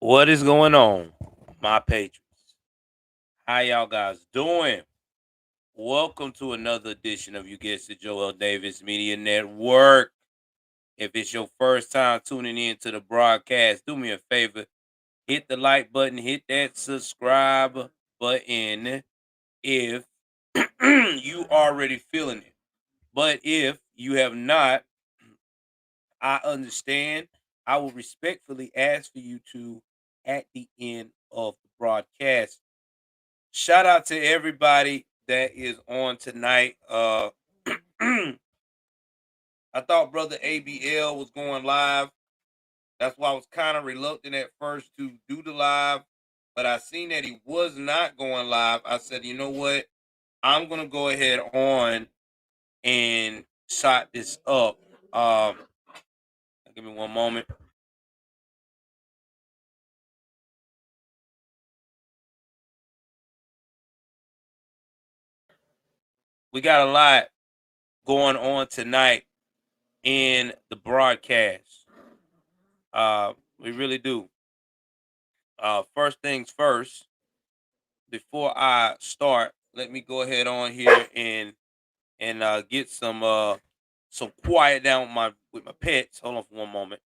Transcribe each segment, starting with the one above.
What is going on, my patrons? How y'all guys doing? Welcome to another edition of You Guessed It, Joel Davis Media Network. If it's your first time tuning in to the broadcast, do me a favor, hit the like button, hit that subscribe button if you already feeling it. But if you have not, I understand. I will respectfully ask for you to, at the end of the broadcast, shout out to everybody that is on tonight. I thought brother ABL was going live. That's why I was kind of reluctant at first to do the live, but I seen that he was not going live. I said, you know what? I'm gonna go ahead on and shot this up. Give me one moment. We got a lot going on tonight in the broadcast. We really do. First things first, before I start, let me go ahead on here and get some quiet down with my pets. Hold on for one moment.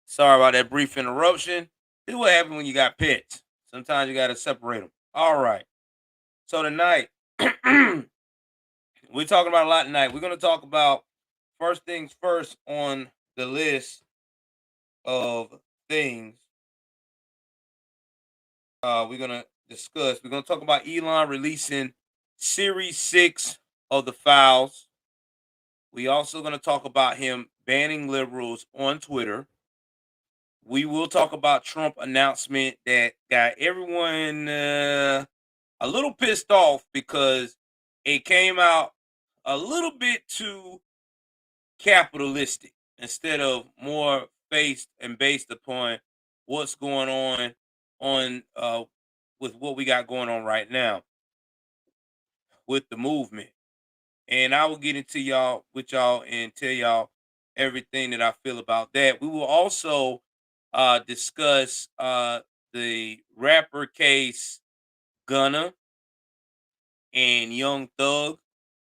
Sorry about that brief interruption. This is what happens when you got pets. Sometimes you got to separate them. All right. So tonight, we're talking about a lot tonight. We're going to talk about first things first on the list of things we're going to discuss. We're going to talk about Elon releasing Series 6 of the files. We also going to talk about him banning liberals on Twitter. We will talk about Trump announcement that got everyone a little pissed off because it came out a little bit too capitalistic instead of more based and based upon what's going on with what we got going on right now with the movement. And I will get into y'all with y'all and tell y'all everything that I feel about that. We will also discuss the rapper case Gunna and Young Thug.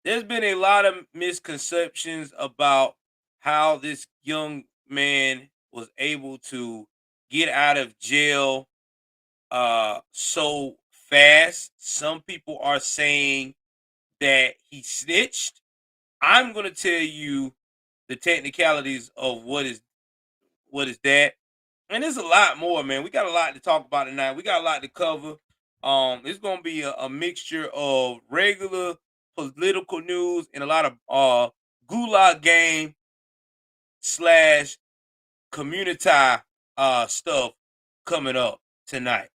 There's been a lot of misconceptions about how this young man was able to get out of jail so fast. Some people are saying that he snitched. I'm going to tell you the technicalities of what is that. And there's a lot more, man. We got a lot to talk about tonight. We got a lot to cover. It's gonna be a mixture of regular political news and a lot of gulag game slash community stuff coming up tonight.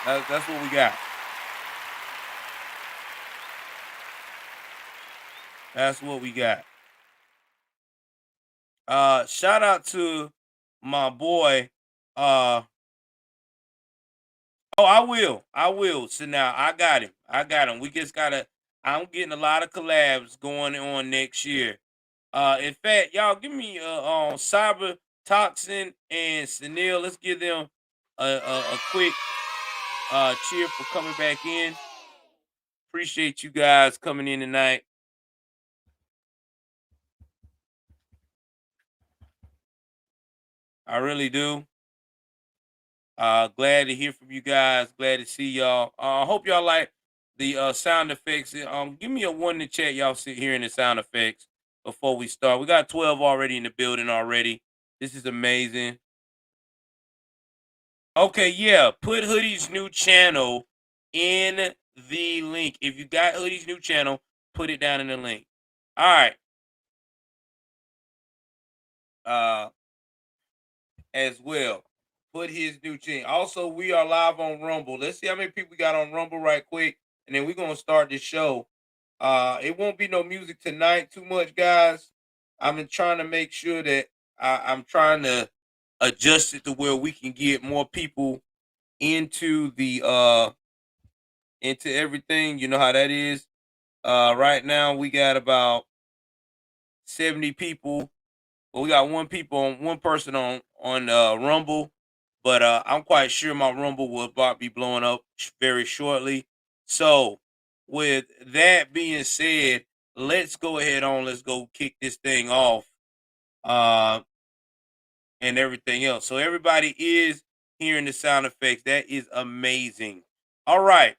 That's what we got. That's what we got. Shout out to my boy. Oh, I will. I will. So now I got him. I got him. We just gotta. I'm getting a lot of collabs going on next year. In fact, y'all give me Cyber Toxin and Sunil. Let's give them a quick cheer for coming back in. Appreciate you guys coming in tonight. I really do. Glad to hear from you guys. Glad to see y'all. Hope y'all like the sound effects. Give me a one in the chat. Y'all sit hearing the sound effects. before we start. We got 12 already in the building already. This is amazing. Okay, yeah. Put Hoodie's new channel in the link. If you got Hoodie's new channel, put it down in the link. All right. Uh, as well. Put his new channel. Also, we are live on Rumble. Let's see how many people we got on Rumble right quick, and then we're gonna start the show. It won't be no music tonight too much, guys. I've been trying to make sure that I'm trying to adjust it to where we can get more people into the into everything. You know how that is. Right now we got about 70 people. Well, we got one person on Rumble, but I'm quite sure my Rumble will about be blowing up very shortly. So, with that being said, let's go ahead on. Let's go kick this thing off, uh, and everything else. So everybody is hearing the sound effects. That is amazing. All right,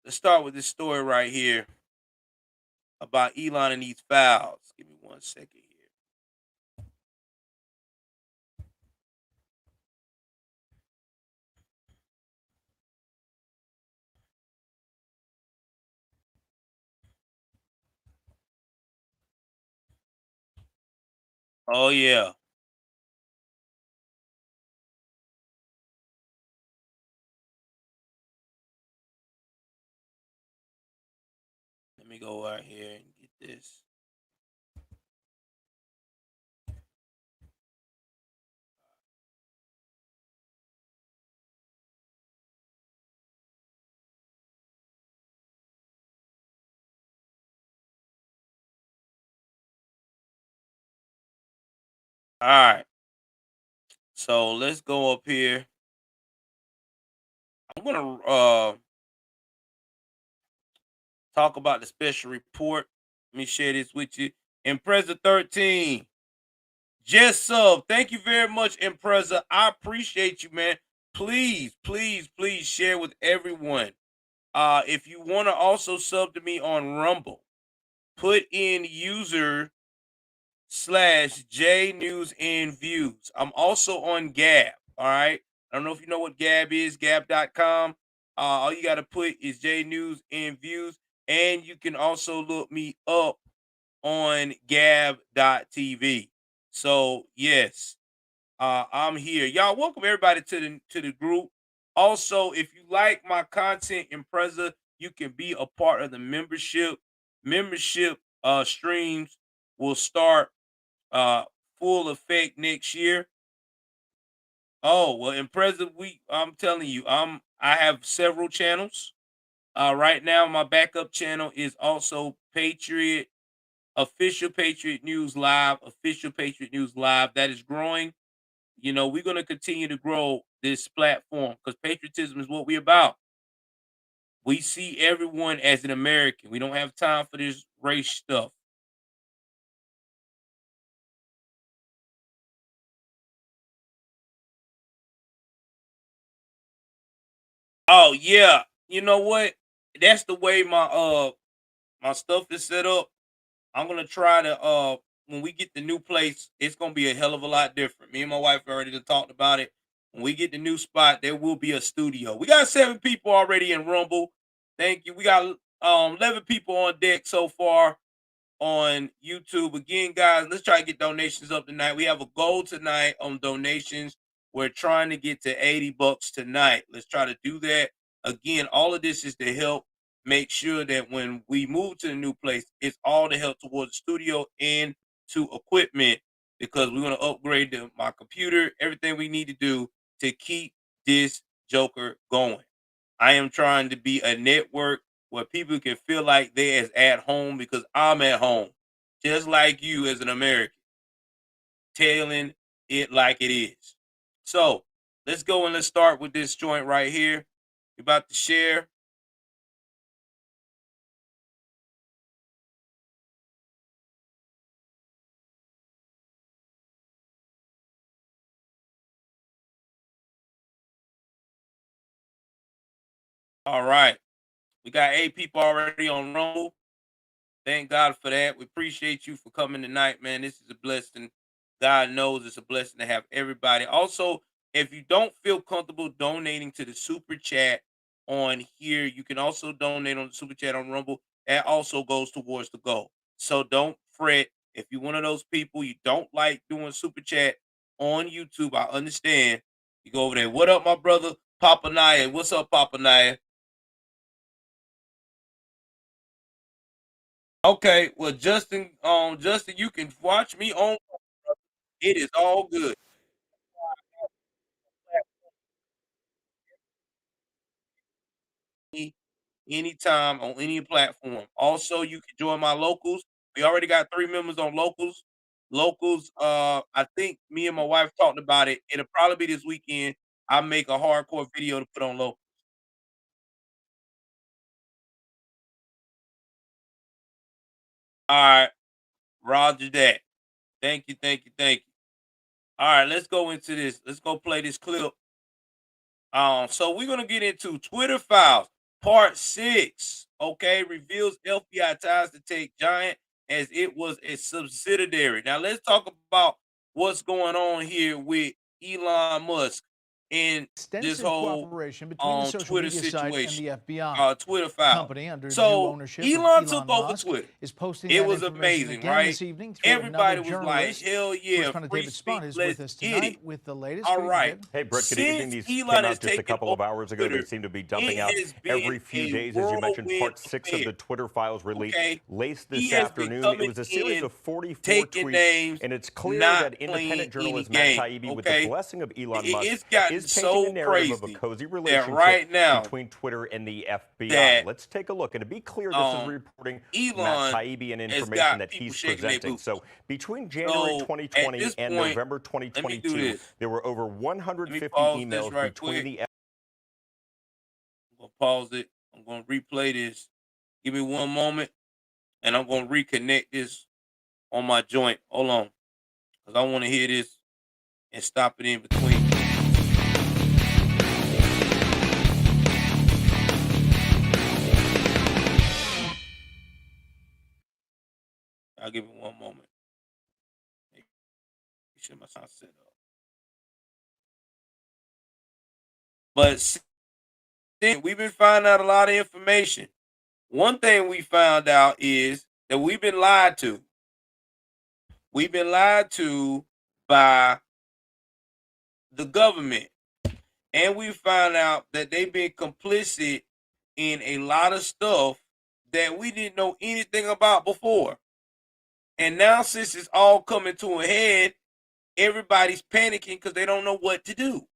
let's start with this story right here about Elon and these files. Give me 1 second here. Oh yeah. Let me go out here and get this. All right. So let's go up here. I'm gonna talk about the special report. Let me share this with you. Impreza 13. Just sub. Thank you very much, Impreza. I appreciate you, man. Please, please, please share with everyone. If you want to also sub to me on Rumble, put in user slash J News and Views. I'm also on Gab. All right. I don't know if you know what Gab is, gab.com. All you got to put is J News and Views. And you can also look me up on gab.tv. So, yes, I'm here. Y'all, welcome everybody to the group. Also, if you like my content in Preza, you can be a part of the membership. Membership streams will start uh full effect next year. Oh, well, in present week, I'm telling you, I have several channels. Right now my backup channel is also Patriot Official Patriot News Live, Official Patriot News Live. That is growing. You know, we're going to continue to grow this platform because patriotism is what we're about. We see everyone as an American. We don't have time for this race stuff. Oh yeah, you know what? That's the way my stuff is set up. I'm gonna try to when we get the new place, it's gonna be a hell of a lot different. Me and my wife already done talked about it. When we get the new spot, there will be a studio. We got 7 people already in Rumble. Thank you. We got 11 people on deck so far on YouTube. Again, guys, let's try to get donations up tonight. We have a goal tonight on donations. We're trying to get to $80 tonight. Let's try to do that. Again, all of this is to help make sure that when we move to the new place, it's all to help towards the studio and to equipment because we're going to upgrade my computer, everything we need to do to keep this Joker going. I am trying to be a network where people can feel like they're as at home because I'm at home, just like you as an American, telling it like it is. So let's go and let's start with this joint right here. We're about to share. All right. We got 8 people already on Rumble. Thank God for that. We appreciate you for coming tonight, man. This is a blessing. God knows it's a blessing to have everybody. Also, if you don't feel comfortable donating to the super chat on here, you can also donate on the super chat on Rumble. That also goes towards the goal. So don't fret. If you're one of those people you don't like doing super chat on YouTube, I understand. You go over there. What up, my brother? Papa Naya. What's up, Papa Naya? Okay, well, Justin, you can watch me on. It is all good. Anytime on any platform. Also, you can join my locals. We already got 3 members on locals. Locals, I think me and my wife talked about it. It'll probably be this weekend. I make a hardcore video to put on local. All right, Roger that. Thank you, thank you, thank you. All right, let's go into this. Let's go play this clip. So we're gonna get into Twitter files, part 6. Okay, reveals FBI ties to Take Giant as it was a subsidiary. Now let's talk about what's going on here with Elon Musk and this Extensive whole cooperation between the social Twitter media site and situation. the FBI. Twitter The files. company, under new So ownership of Elon took Elon over Musk, Twitter. is posting It that was information amazing, again right? this evening through another Everybody was like, journalist. hell yeah, Correspondent free David Spahn speech, is with let's us get tonight it. with the latest. All Good evening, right. David. Hey, Brett, good evening. Since These Elon came has out just a taken couple over of hours ago. They Twitter, seem to be dumping out it has been every few a days. As you mentioned, whirlwind part 6 of affair. the Twitter files released Okay, late he this has been afternoon. It coming was a series in, of 44 taking tweets, names, and it's clear not that playing independent any journalist Matt games. Taibbi, with the Okay, blessing of Elon Musk, it's gotten is painting a so narrative of a crazy cozy that relationship right now between Twitter and the FBI. that Let's take a look. And to be clear, this is um reporting from Matt Elon Taibbi and has information got that people he's shaking their presenting. boots. So between January So at 2020 this and point, November let me do 2022, this. there were over Let me 150 pause this emails right between quick. the I'm gonna pause it. I'm gonna replay this. Give me one moment, and I'm gonna reconnect this on my joint. Hold on, because I want to hear this and stop it in between. I'll give it one moment. Make sure my sound set up. But we've been finding out a lot of information. One thing we found out is that we've been lied to. We've been lied to by the government. And we found out that they've been complicit in a lot of stuff that we didn't know anything about before. And now, since it's all coming to a head, everybody's panicking because they don't know what to do.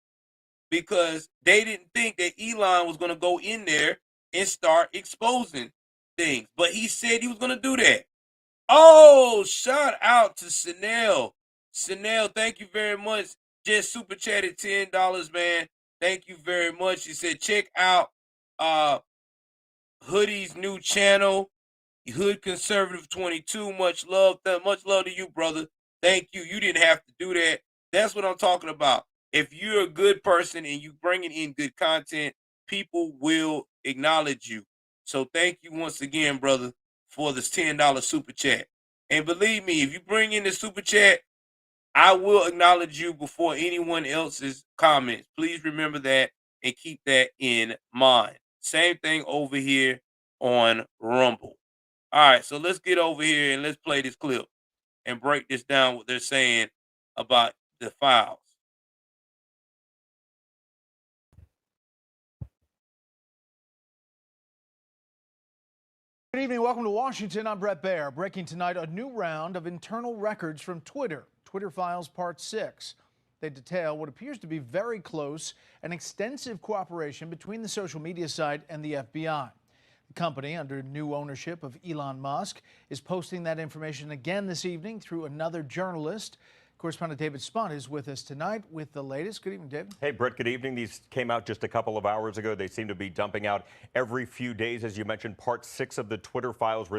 Because they didn't think that Elon was going to go in there and start exposing things. But he said he was going to do that. Oh, shout out to Chanel. Chanel, thank you very much. Just super chatted $10, man. Thank you very much. He said, check out Hoodie's new channel, Hood Conservative 22. Much love. Much love to you, brother. Thank you. You didn't have to do that. That's what I'm talking about. If you're a good person and you bringing in good content, people will acknowledge you. So thank you once again, brother, for this $10 super chat. And believe me, if you bring in the super chat, I will acknowledge you before anyone else's comments. Please remember that and keep that in mind. Same thing over here on Rumble. All right, so let's get over here and let's play this clip and break this down what they're saying about the files. Good evening. Welcome to Washington. I'm Brett Baer. Breaking tonight, a new round of internal records from Twitter. Twitter Files Part 6. They detail what appears to be very close and extensive cooperation between the social media site and the FBI. The company, under new ownership of Elon Musk, is posting that information again this evening through another journalist. Correspondent David Spahn is with us tonight with the latest. Good evening, David. Hey, Brett, good evening. These came out just a couple of hours ago. They seem to be dumping out every few days. As you mentioned, part 6 of the Twitter files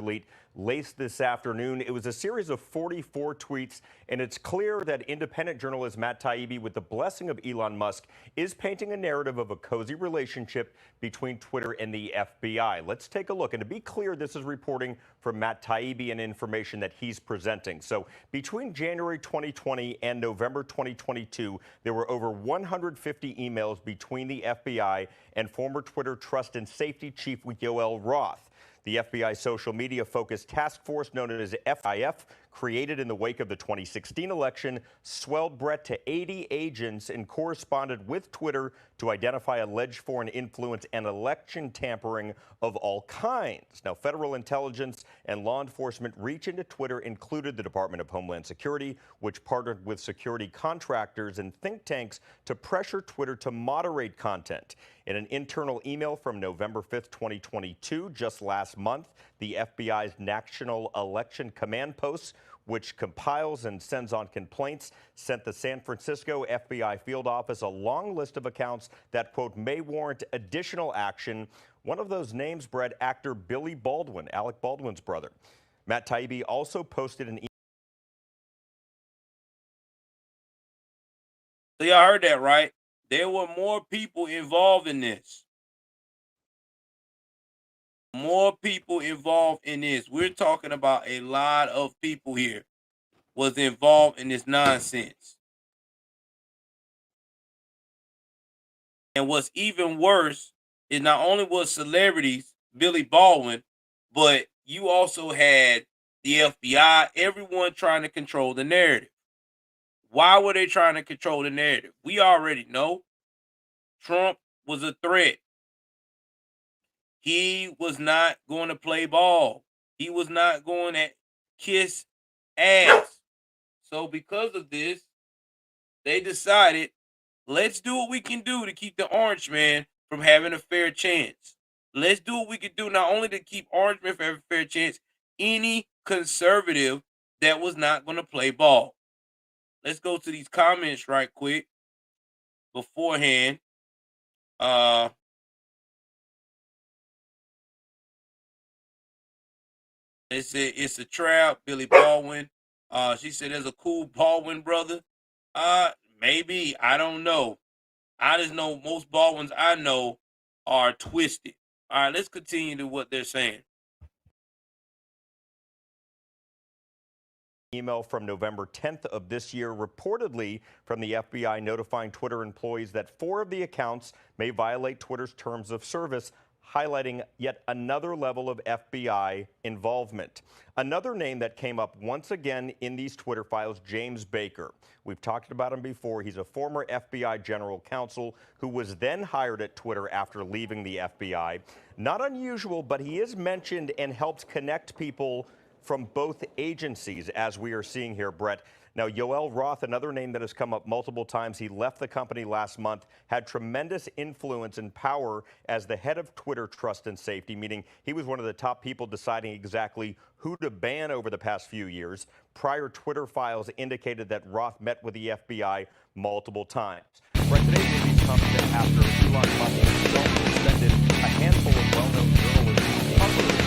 laced this afternoon. It was a series of 44 tweets, and it's clear that independent journalist Matt Taibbi, with the blessing of Elon Musk, is painting a narrative of a cozy relationship between Twitter and the FBI. Let's take a look. And to be clear, this is reporting from Matt Taibbi and information that he's presenting. So between January 2020 and November 2022, there were over 150 emails between the FBI and former Twitter Trust and Safety Chief Yoel Roth. The FBI social media focused task force known as FIF, created in the wake of the 2016 election, swelled Brett to 80 agents and corresponded with Twitter to identify alleged foreign influence and election tampering of all kinds. Now, federal intelligence and law enforcement reach into Twitter included the Department of Homeland Security, which partnered with security contractors and think tanks to pressure Twitter to moderate content. In an internal email from November 5th, 2022, just last month, the FBI's National Election Command Post, which compiles and sends on complaints, sent the San Francisco FBI field office a long list of accounts that, quote, may warrant additional action. One of those names, Brett, actor Billy Baldwin, Alec Baldwin's brother. Matt Taibbi also posted an email. So y'all heard that, right? There were more people involved in this. More people involved in this. We're talking about a lot of people here was involved in this nonsense. And what's even worse is not only was celebrities, Billy Baldwin, but you also had the FBI, everyone trying to control the narrative. Why were they trying to control the narrative? We already know Trump was a threat. He was not going to play ball. He was not going to kiss ass. So because of this, they decided, let's do what we can do to keep the Orange Man from having a fair chance. Let's do what we can do not only to keep Orange Man from having a fair chance, any conservative that was not going to play ball. Let's go to these comments right quick beforehand. They said it's a trap, Billy Baldwin. She said there's a cool Baldwin brother. Maybe, I don't know. I just know most Baldwins I know are twisted. All right, let's continue to what they're saying. Email from November 10th of this year, reportedly from the FBI notifying Twitter employees that 4 of the accounts may violate Twitter's terms of service, highlighting yet another level of FBI involvement. Another name that came up once again in these Twitter files, James Baker. We've talked about him before. He's a former FBI general counsel who was then hired at Twitter after leaving the FBI. Not unusual, but he is mentioned and helps connect people from both agencies, as we are seeing here, Brett. Now, Yoel Roth, another name that has come up multiple times. He left the company last month, had tremendous influence and power as the head of Twitter Trust and Safety, meaning he was one of the top people deciding exactly who to ban over the past few years. Prior Twitter files indicated that Roth met with the FBI multiple times. Right, today, these come after Elon Musk suspended a handful of well-known journalists covered the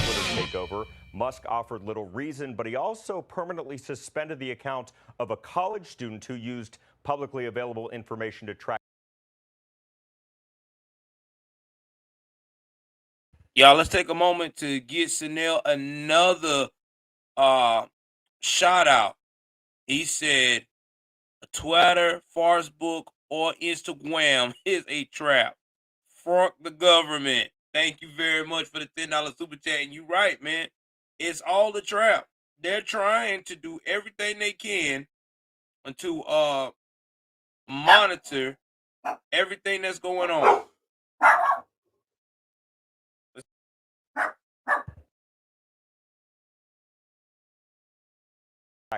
Twitter takeover. Musk offered little reason, but he also permanently suspended the account of a college student who used publicly available information to track. Y'all, let's take a moment to give Chanel another shout out. He said, Twitter, Facebook, or Instagram is a trap. Fuck the government. Thank you very much for the $10 super chat. And you're right, man. It's all a trap. They're trying to do everything they can to monitor everything that's going on.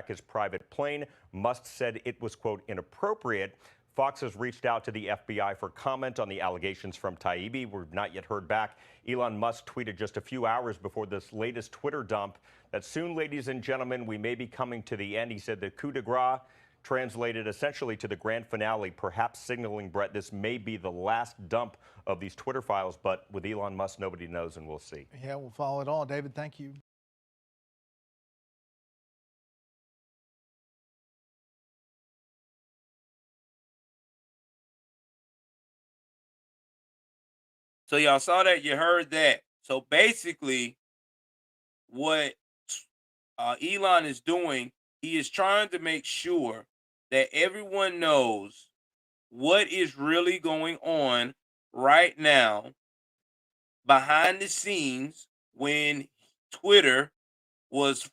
His private plane. Musk said it was, quote, inappropriate. Fox has reached out to the FBI for comment on the allegations from Taibbi. We've not yet heard back. Elon Musk tweeted just a few hours before this latest Twitter dump that soon, ladies and gentlemen, we may be coming to the end. He said the coup de grace translated essentially to the grand finale, perhaps signaling, Brett, this may be the last dump of these Twitter files. But with Elon Musk, nobody knows, and we'll see. Yeah, we'll follow it all. David, thank you. So y'all saw that, you heard that. So basically, what Elon is doing, he is trying to make sure that everyone knows what is really going on right now behind the scenes when Twitter was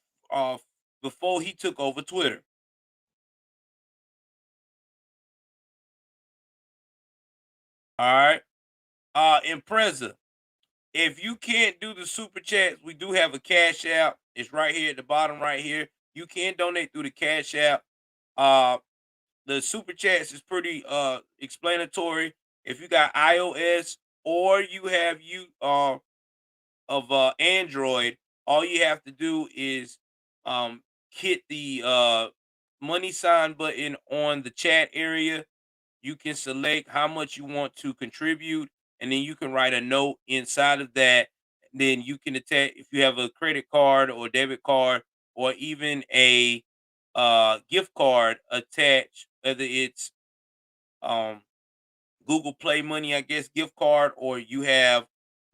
before he took over Twitter. All right. Impreza, if you can't do the super chats, we do have a cash app. It's right here at the bottom right here. You can donate through the cash app. The super chats is pretty explanatory. If you got iOS or you have Android, all you have to do is hit the money sign button on the chat area. You can select how much you want to contribute, and then you can write a note inside of that. Then you can attach if you have a credit card or debit card or even a gift card attached, whether it's um Google Play Money, I guess, gift card, or you have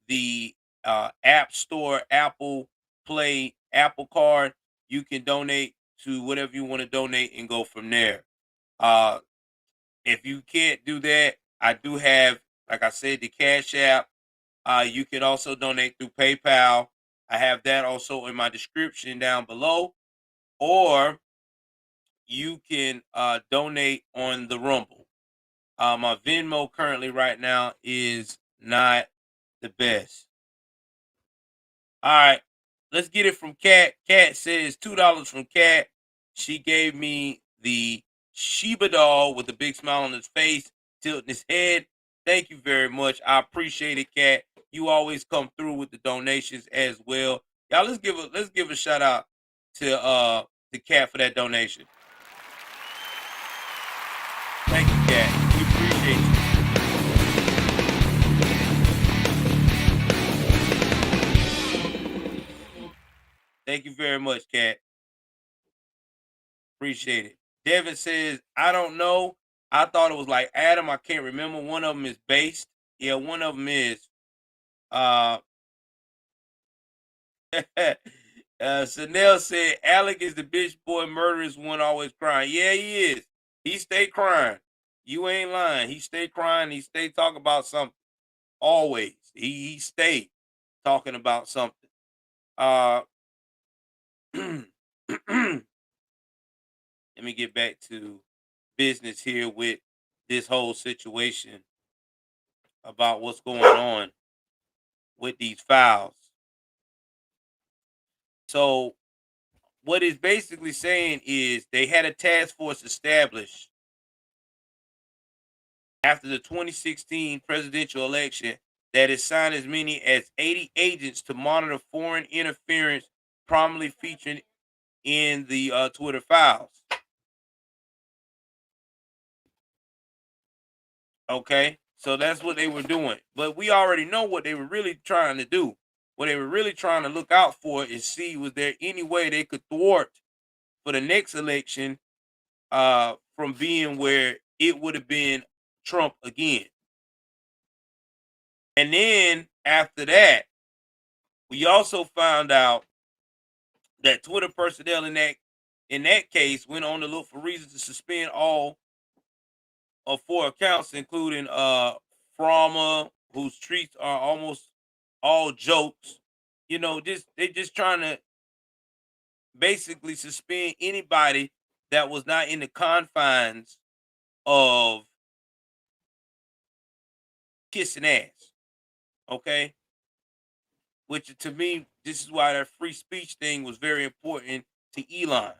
the App Store Apple Play Apple card. You can donate to whatever you want to donate and go from there. Uh, if you can't do that, I do have, like I said, the Cash App. You can also donate through PayPal. I have that also in my description down below. Or you can donate on the Rumble. My Venmo currently right now is not the best. All right, let's get it from Kat. Kat says $2 from Kat. She gave me the Sheba doll with a big smile on his face, tilting his head. Thank you very much. I appreciate it, Kat. You always come through with the donations as well. Y'all, let's give a shout out to Kat for that donation. Thank you, Kat. We appreciate you. Thank you very much, Kat. Appreciate it. Devin says, I don't know. I thought it was like Adam. I can't remember. One of them is based. Yeah, one of them is. Uh, Chanel said, Alec is the bitch boy murderous one always crying. Yeah, he is. He stay crying. You ain't lying. He stay crying. He stay talking about something. Always. He stay talking about something. Let me get back to business here with this whole situation about what's going on with these files. So, what it's basically saying is they had a task force established after the 2016 presidential election that assigned as many as 80 agents to monitor foreign interference, prominently featured in the Twitter files. Okay, so that's what they were doing. But we already know what they were really trying to do. What they were really trying to look out for is see was there any way they could thwart for the next election from being where it would have been Trump again. And then after that, we also found out that Twitter personnel in that case went on to look for reasons to suspend all of 4 accounts, including Froma, whose tweets are almost all jokes. You know, they just trying to basically suspend anybody that was not in the confines of kissing ass. Okay. Which to me, this is why that free speech thing was very important to Elon.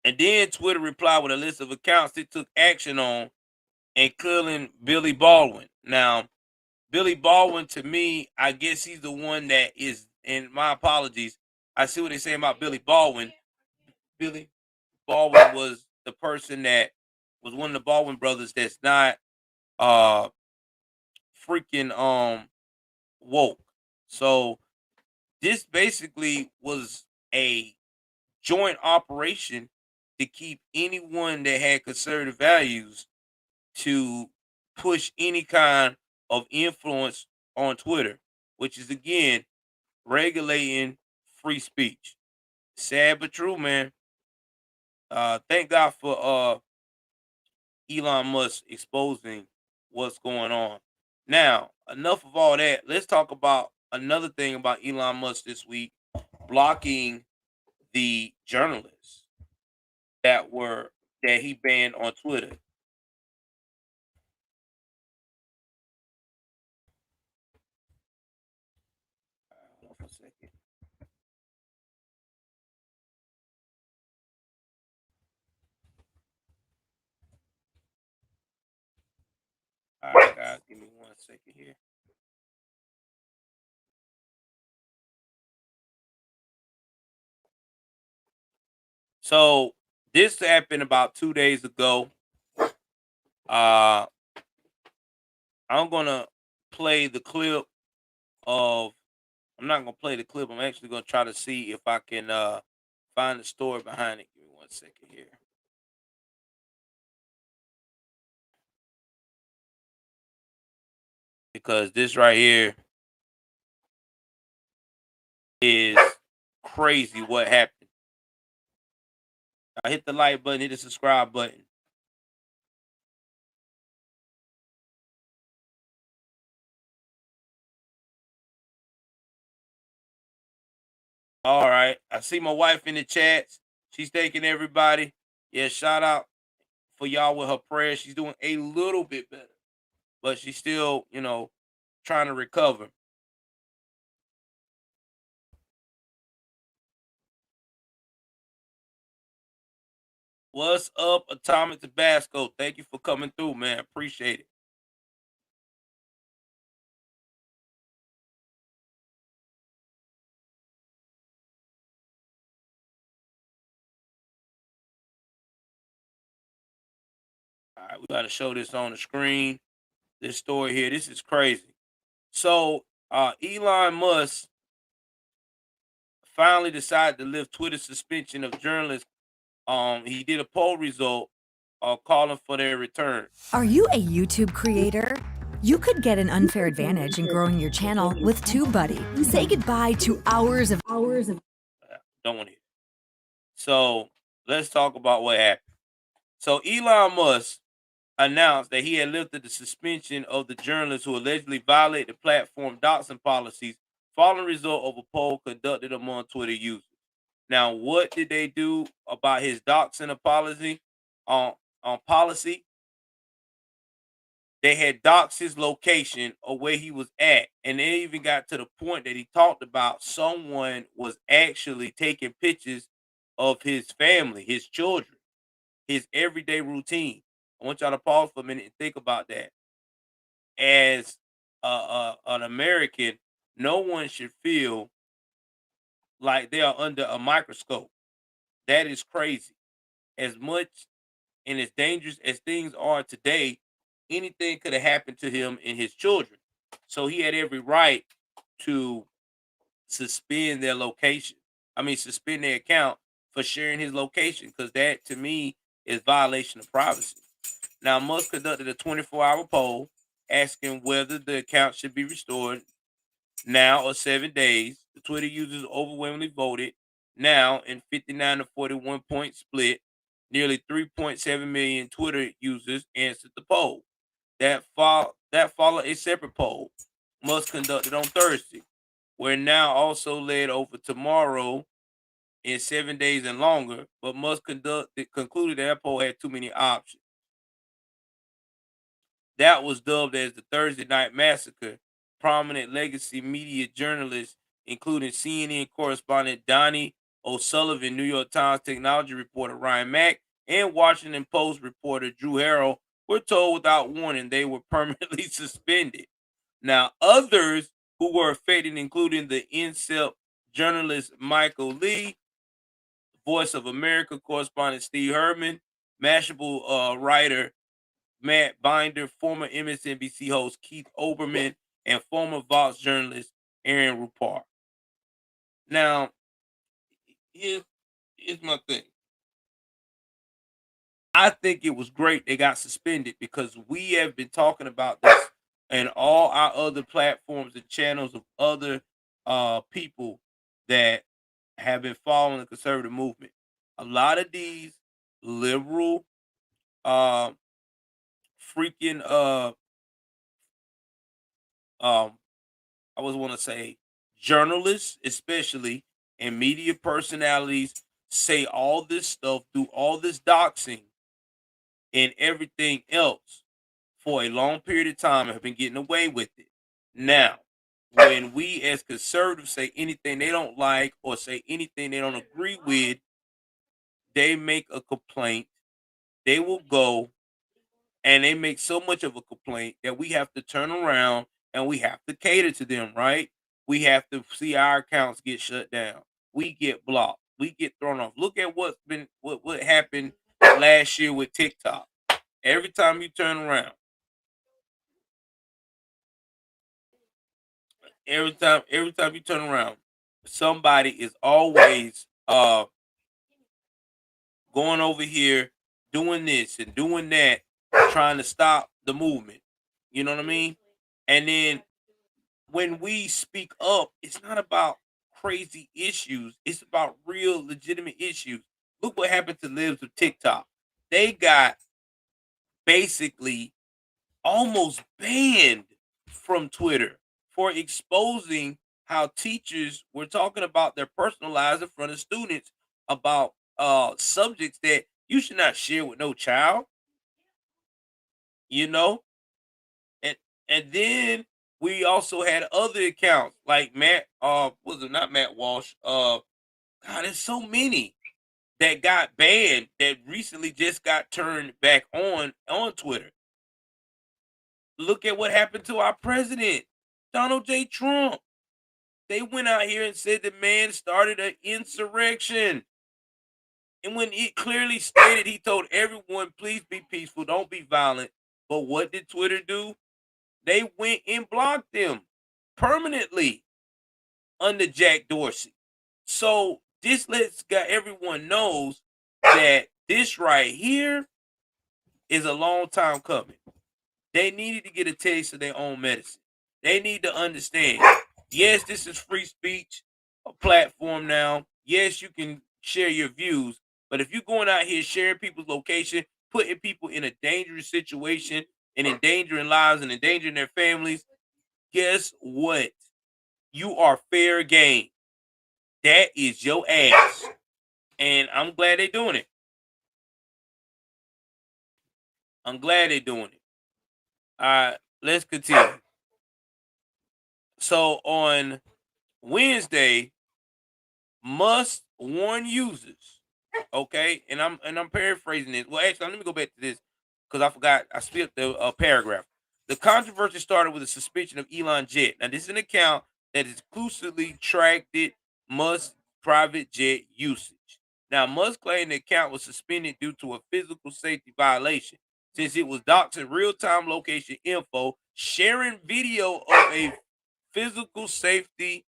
And then Twitter replied with a list of accounts it took action on, including Billy Baldwin. Now, Billy Baldwin, to me, I guess he's the one that is, and my apologies, I see what they say about Billy Baldwin. Billy Baldwin was the person that was one of the Baldwin brothers that's not freaking woke. So this basically was a joint operation to keep anyone that had conservative values to push any kind of influence on Twitter, which is again regulating free speech. Sad but true, man. Thank God for Elon Musk exposing what's going on. Now, enough of all that. Let's talk about another thing about Elon Musk this week blocking the journalists that he banned on Twitter. Hold on for a second. All right, guys, give me 1 second here. So this happened about 2 days ago. Uh, I'm gonna play the clip of. I'm not gonna play the clip. I'm actually gonna try to see if I can find the story behind it. Give me 1 second here. Because this right here is crazy what happened. I hit the like button, hit the subscribe button. All right. I see my wife in the chats. She's thanking everybody. Yeah, shout out for y'all with her prayers. She's doing a little bit better, but she's still, trying to recover. What's up, Atomic Tabasco? Thank you for coming through, man. Appreciate it. All right, we got to show this on the screen. This story here. This is crazy. So, Elon Musk finally decided to lift Twitter's suspension of journalists. He did a poll result calling for their return. Are you a YouTube creator? You could get an unfair advantage in growing your channel with TubeBuddy. Say goodbye to hours of Don't want to hear. So let's talk about what happened. So Elon Musk announced that he had lifted the suspension of the journalists who allegedly violated the platform doxing policies following result of a poll conducted among Twitter users. Now, what did they do about his doxing policy? On policy, they had doxed his location or where he was at, and they even got to the point that he talked about someone was actually taking pictures of his family, his children, his everyday routine. I want y'all to pause for a minute and think about that. As an American, no one should feel like they are under a microscope. That is crazy. As much and as dangerous as things are today, anything could have happened to him and his children. So he had every right to suspend their location. Suspend their account for sharing his location, because that to me is violation of privacy. Now, Musk conducted a 24-hour poll asking whether the account should be restored now or 7 days. The Twitter users overwhelmingly voted now in 59 to 41 point split. Nearly 3.7 million Twitter users answered the poll. That followed a separate poll Musk conducted on Thursday, where now also led over tomorrow in 7 days and longer, but Musk concluded that poll had too many options. That was dubbed as the Thursday Night Massacre. Prominent legacy media journalists, including CNN correspondent Donnie O'Sullivan, New York Times technology reporter Ryan Mack, and Washington Post reporter Drew Harrell, were told without warning they were permanently suspended. Now, others who were affected, including the INSEP journalist Michael Lee, Voice of America correspondent Steve Herman, Mashable writer Matt Binder, former MSNBC host Keith Olbermann, and former Vox journalist Aaron Rupar. Now, here's my thing. I think it was great they got suspended because we have been talking about this and all our other platforms and channels of other people that have been following the conservative movement. A lot of these liberal uh freaking um I was want to say journalists, especially, and media personalities say all this stuff, do all this doxing and everything else for a long period of time and have been getting away with it. Now, when we as conservatives say anything they don't like or say anything they don't agree with, they make a complaint. They will go and they make so much of a complaint that we have to turn around and we have to cater to them, right? We have to see our accounts get shut down. We get blocked. We get thrown off. Look at what happened last year with TikTok. Every time you turn around, every time you turn around, somebody is always going over here doing this and doing that, trying to stop the movement. You know what I mean? And then when we speak up, it's not about crazy issues. It's about real legitimate issues. Look what happened to libs of TikTok. They got basically almost banned from Twitter for exposing how teachers were talking about their personal lives in front of students about subjects that you should not share with no child, you know? And and then we also had other accounts like Matt was it not Matt Walsh? God, there's so many that got banned that recently just got turned back on Twitter. Look at what happened to our president, Donald J. Trump. They went out here and said the man started an insurrection. And when it clearly stated, he told everyone, please be peaceful, don't be violent. But what did Twitter do? They went and blocked them permanently under Jack Dorsey. So this lets everyone knows that this right here is a long time coming. They needed to get a taste of their own medicine. They need to understand. Yes, this is free speech, a platform now. Yes, you can share your views, but if you're going out here sharing people's location, putting people in a dangerous situation and endangering lives and endangering their families, guess what? You are fair game. That is your ass. And I'm glad they're doing it. I'm glad they're doing it. All right, let's continue. So on Wednesday, Musk warn users. Okay, and I'm paraphrasing this. Well, actually, let me go back to this because I forgot. I skipped the paragraph. The controversy started with the suspension of Elon Jet. Now, this is an account that exclusively tracked Musk's private jet usage. Now, Musk claimed the account was suspended due to a physical safety violation, since it was doxing real-time location info, sharing video of a physical safety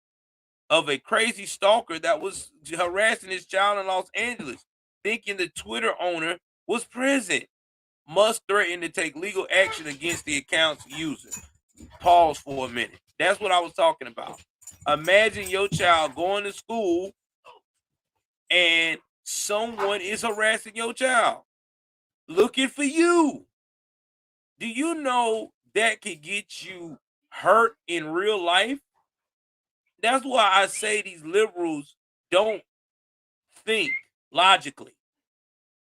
of a crazy stalker that was harassing his child in Los Angeles, thinking the Twitter owner was present. Musk threatened to take legal action against the account's user. Pause for a minute. That's what I was talking about. Imagine your child going to school and someone is harassing your child, looking for you. Do you know that could get you hurt in real life? That's why I say these liberals don't think logically.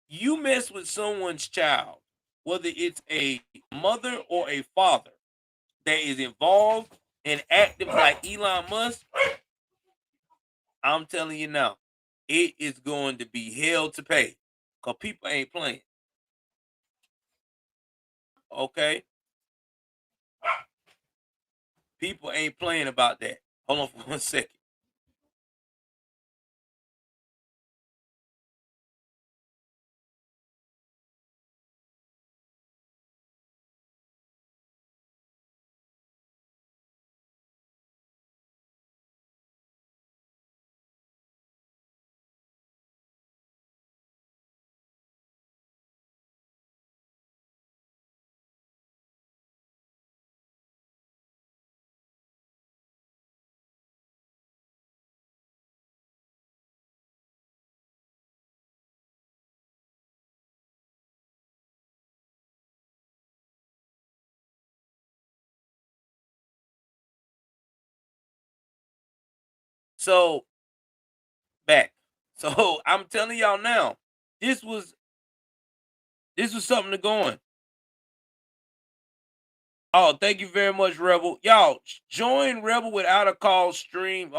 You mess with someone's child, whether it's a mother or a father that is involved and active like Elon Musk, I'm telling you now, it is going to be hell to pay because people ain't playing. Okay? People ain't playing about that. Hold on for 1 second. So back. So I'm telling y'all now, this was something to go on. Oh, thank you very much, Rebel. Y'all join Rebel Without a Cause stream.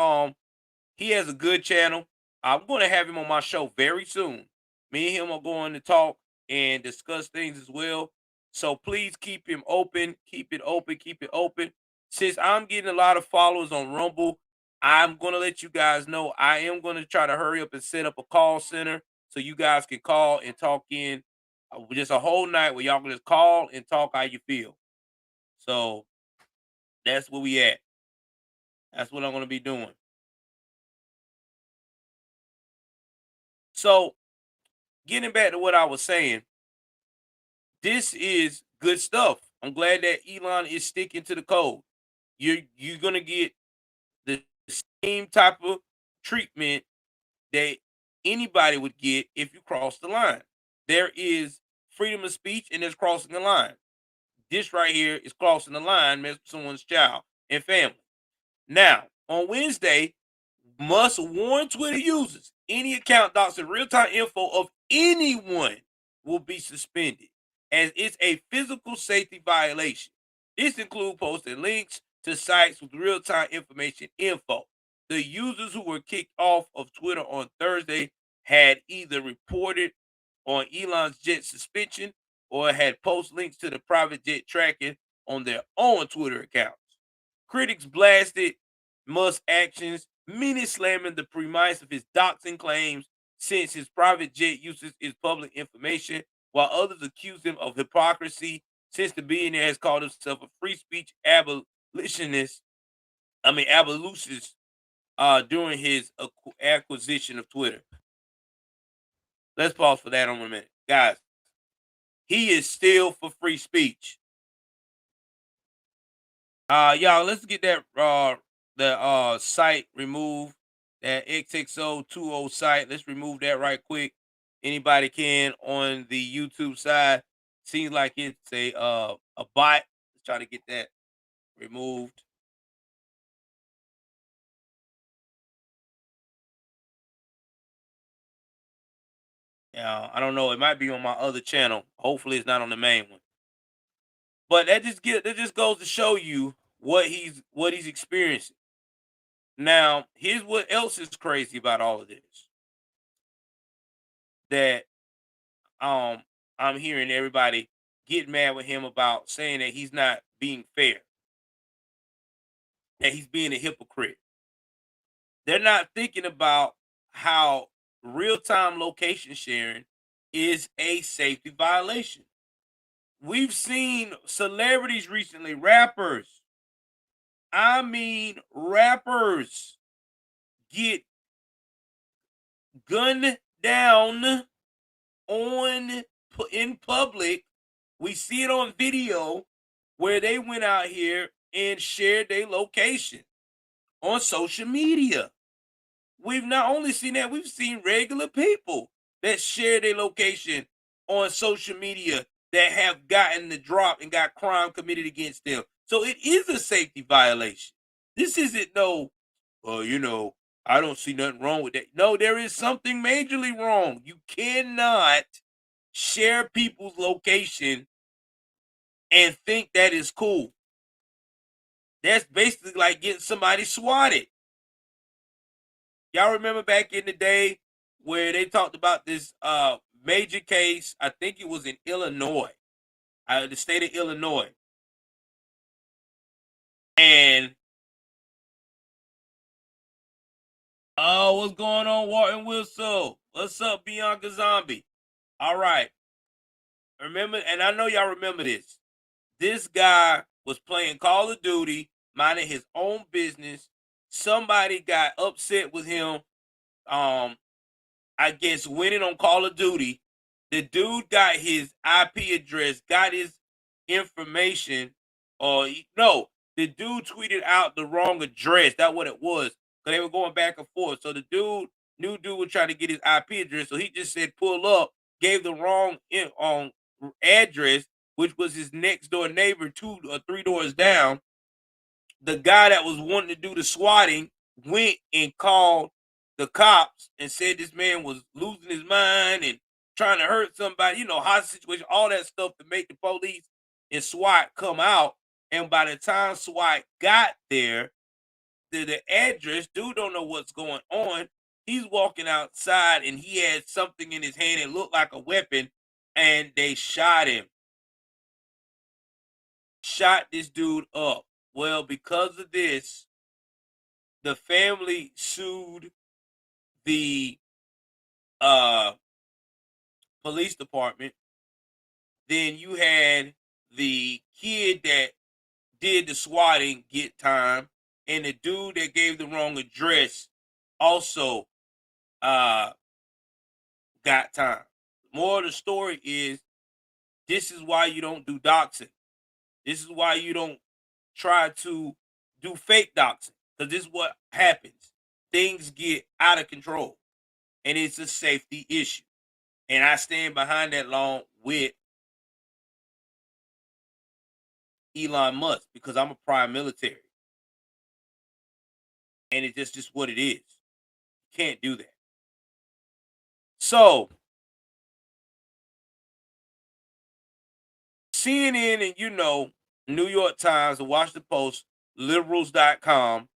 He has a good channel. I'm going to have him on my show very soon. Me and him are going to talk and discuss things as well. So please keep him open. Keep it open. Keep it open. Since I'm getting a lot of followers on Rumble, I'm going to let you guys know I am going to try to hurry up and set up a call center so you guys can call and talk in just a whole night where y'all can just call and talk how you feel. So that's where we at. That's what I'm going to be doing. So getting back to what I was saying, this is good stuff. I'm glad that Elon is sticking to the code. You're gonna get the same type of treatment that anybody would get if you cross the line. There is freedom of speech and there's crossing the line. This right here is crossing the line, mess with someone's child and family. Now, on Wednesday, Musk warned Twitter users any account doxing real-time info of anyone will be suspended, as it's a physical safety violation. This includes posting links to sites with real-time information info. The users who were kicked off of Twitter on Thursday had either reported on Elon's jet suspension or had post links to the private jet tracking on their own Twitter accounts. Critics blasted Musk's actions, many slamming the premise of his doxing claims since his private jet uses his public information, while others accused him of hypocrisy since the billionaire has called himself a free speech abolitionist, during his acquisition of Twitter. Let's pause for that on a minute. Guys, he is still for free speech. Y'all, let's get that the site removed, that XXO20 site. Let's remove that right quick. Anybody can on the YouTube side. Seems like it's a bot. Let's try to get that removed. Yeah, I don't know. It might be on my other channel. Hopefully, it's not on the main one. But that just goes to show you what he's experiencing. Now, here's what else is crazy about all of this. That I'm hearing everybody get mad with him about, saying that he's not being fair, that he's being a hypocrite. They're not thinking about how real-time location sharing is a safety violation. We've seen celebrities recently, rappers, rappers get gunned down in public. We see it on video where they went out here and shared their location on social media. We've not only seen that, we've seen regular people that share their location on social media that have gotten the drop and got crime committed against them. So it is a safety violation. This isn't no, I don't see nothing wrong with that. No, there is something majorly wrong. You cannot share people's location and think that is cool. That's basically like getting somebody swatted. Y'all remember back in the day where they talked about this major case? I think it was in Illinois, the state of Illinois. And what's going on, Wharton Wilson? What's up, Bianca Zombie? All right. Remember, and I know y'all remember this. This guy was playing Call of Duty, minding his own business. Somebody got upset with him. I guess winning on Call of Duty. The dude got his IP address, got his information, the dude tweeted out the wrong address. That's what it was. Because they were going back and forth. So the new dude was trying to get his IP address. So he just said, pull up, gave the wrong address, which was his next door neighbor 2 or 3 doors down. The guy that was wanting to do the swatting went and called the cops and said this man was losing his mind and trying to hurt somebody, hostage situation, all that stuff to make the police and SWAT come out. And by the time SWAT got there to the address, dude don't know what's going on. He's walking outside and he had something in his hand that looked like a weapon, and they shot him. Shot this dude up. Well, because of this, the family sued the police department. Then you had the kid that did the swatting get time, and the dude that gave the wrong address also got time. The moral of the story is, this is why you don't do doxing. This is why you don't try to do fake doxing, because this is what happens. Things get out of control, and it's a safety issue. And I stand behind that law with Elon Musk, because I'm a prior military. And it's just what it is. You can't do that. So, CNN and, New York Times, the Washington Post, liberals.com,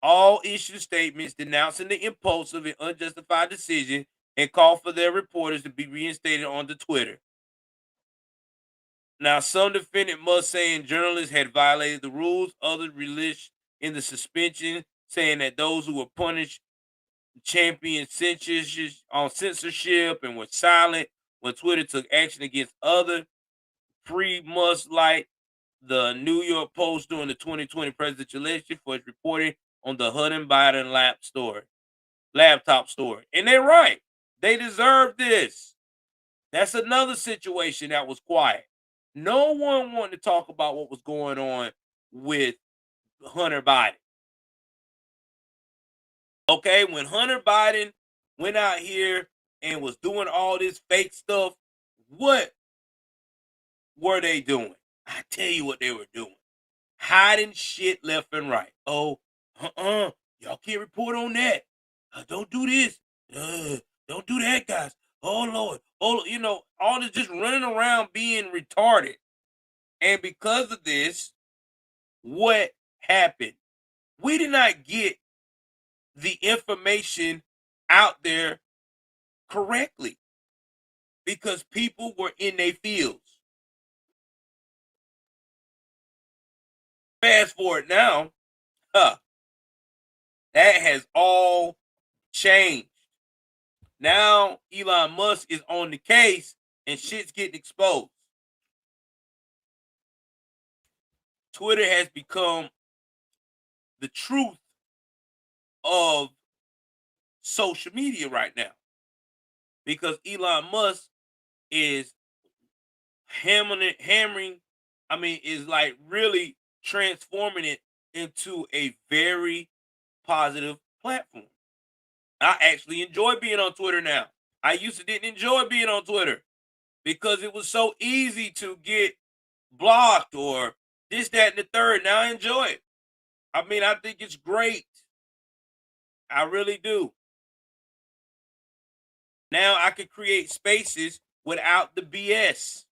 all issued statements denouncing the impulsive and unjustified decision and call for their reporters to be reinstated onto Twitter. Now, some defended Musk, saying journalists had violated the rules. Others relished in the suspension, saying that those who were punished championed censorship and were silent when Twitter took action against other pre-Musk, like the New York Post during the 2020 presidential election, for its reporting on the Hunter Biden laptop story. And they're right. They deserve this. That's another situation that was quiet. No one wanted to talk about what was going on with Hunter Biden. Okay, when Hunter Biden went out here and was doing all this fake stuff, what were they doing? I tell you what they were doing. Hiding shit left and right. Oh, y'all can't report on that. Don't do this. Don't do that, guys. Oh, Lord. Oh, all this just running around being retarded. And because of this, what happened? We did not get the information out there correctly because people were in their fields. Fast forward now, that has all changed. Now Elon Musk is on the case and shit's getting exposed. Twitter has become the truth of social media right now, because Elon Musk is is like really transforming it into a very positive platform. I actually enjoy being on Twitter now. I used to didn't enjoy being on Twitter because it was so easy to get blocked or this, that, and the third. Now I enjoy it. I think it's great. I really do. Now I can create spaces without the BS.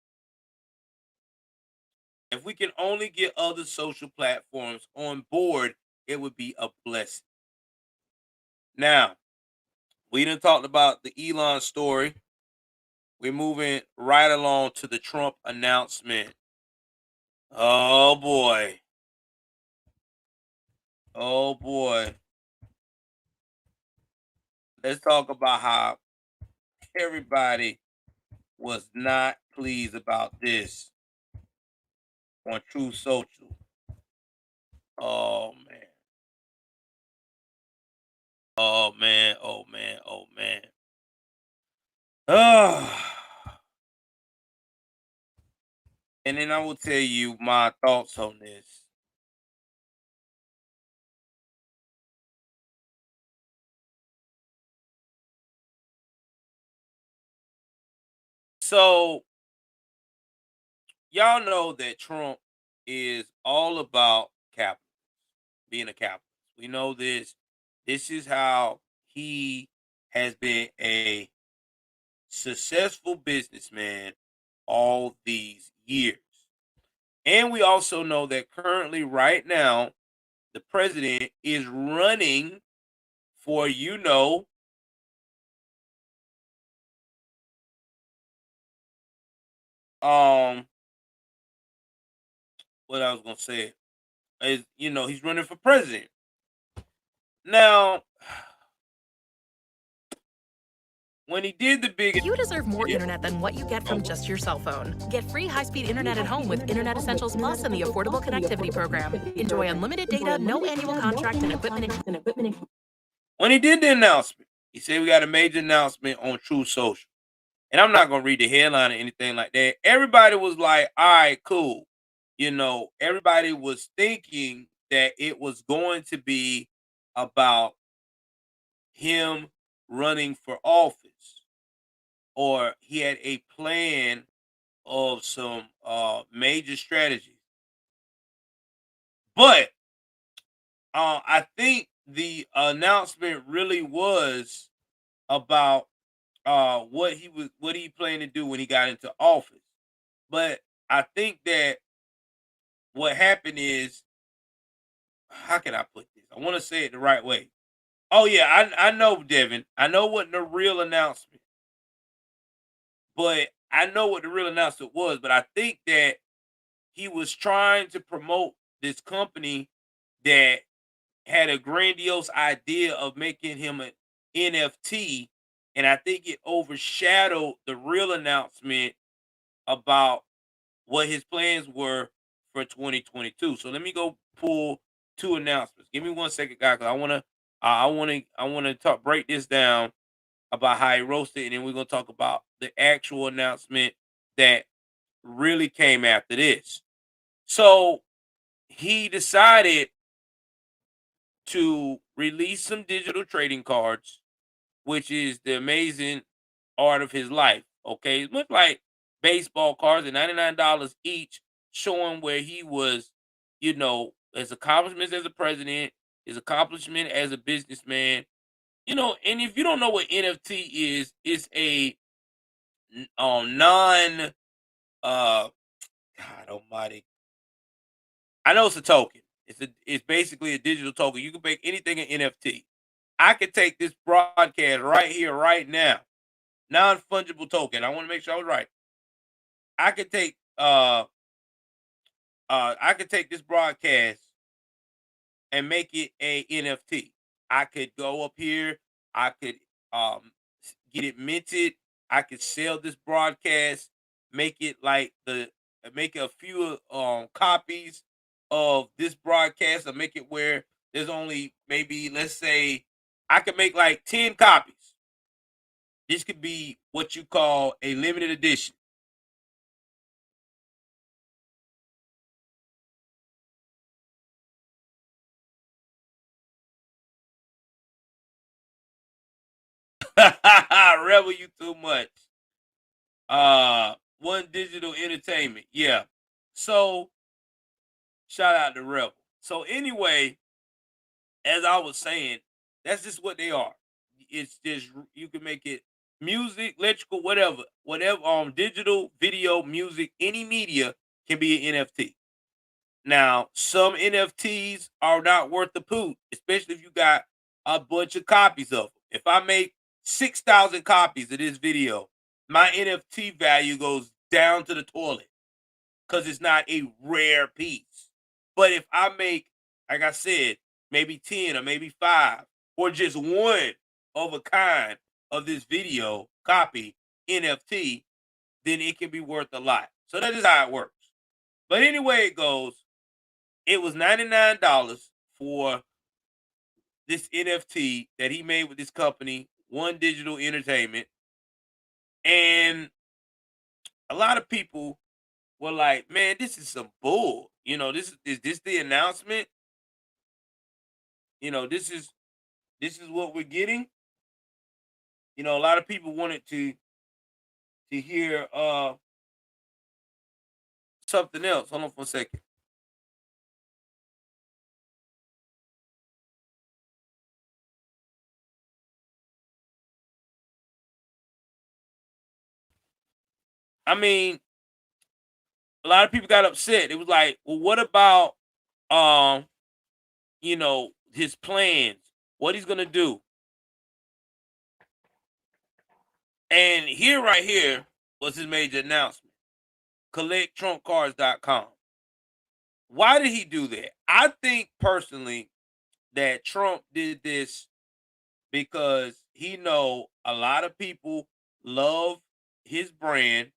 If we can only get other social platforms on board, it would be a blessing. Now, we done talked about the Elon story. We're moving right along to the Trump announcement. Oh boy. Oh boy. Let's talk about how everybody was not pleased about this on True Social. Oh man. Oh man. Oh man. Oh man. And then I will tell you my thoughts on this. So, y'all know that Trump is all about capital, being a capitalist. We know this. This is how he has been a successful businessman all these years. And we also know that currently, right now, the president is running for, um, what I was gonna say is, he's running for president. Now, when he did the big, You deserve more yeah, internet than what you get from just your cell phone. Get free high-speed internet at home with Internet Essentials Plus and the Affordable Connectivity Program. Enjoy unlimited data, no annual contract, and equipment. When he did the announcement, he said we got a major announcement on True Social. And I'm not gonna read the headline or anything like that. Everybody was like, all right, cool. Everybody was thinking that it was going to be about him running for office, or he had a plan of some major strategies. But I think the announcement really was about what he planned to do when he got into office. But I think that what happened is, how can I put this? I want to say it the right way. Oh yeah, I know, Devin. I know what the real announcement, but I know what the real announcement was. But I think that he was trying to promote this company that had a grandiose idea of making him an NFT, and I think it overshadowed the real announcement about what his plans were for 2022. So let me go pull two announcements. Give me 1 second, guys, because I want to talk break this down about how he roasted, and then we're gonna talk about the actual announcement that really came after this. So he decided to release some digital trading cards, which is the amazing art of his life. Okay, it looked like baseball cards at $99 each, showing where he was, his accomplishments as a president, his accomplishment as a businessman. And if you don't know what NFT is, it's a non God Almighty. I know it's a token. It's basically a digital token. You can make anything an NFT. I could take this broadcast right here, right now, non-fungible token. I want to make sure I was right. I could take this broadcast and make it a NFT. I could go up here. I could get it minted. I could sell this broadcast, make it like make a few copies of this broadcast, or make it where there's only, maybe, let's say, I could make like 10 copies. This could be what you call a limited edition. Rebel, you too much. One Digital Entertainment. Yeah. So shout out to Rebel. So anyway, as I was saying, that's just what they are. It's just, you can make it music, electrical, whatever, digital, video, music, any media can be an NFT. Now, some NFTs are not worth the poop, especially if you got a bunch of copies of them. If I make 6,000 copies of this video, my NFT value goes down to the toilet because it's not a rare piece. But if I make, like I said, maybe 10 or maybe 5 or just one of a kind of this video copy NFT, then it can be worth a lot. So that is how it works. But anyway, it goes. It was $99 for this NFT that he made with this company, One Digital Entertainment. And a lot of people were like, man, this is some bull. Is this the announcement? This is what we're getting. A lot of people wanted to hear something else. Hold on for a second. I mean, a lot of people got upset. It was like, well, what about um, his plans, what he's gonna do? And here, right here, was his major announcement. CollectTrumpCards.com. Why did he do that? I think personally that Trump did this because he know a lot of people love his brand,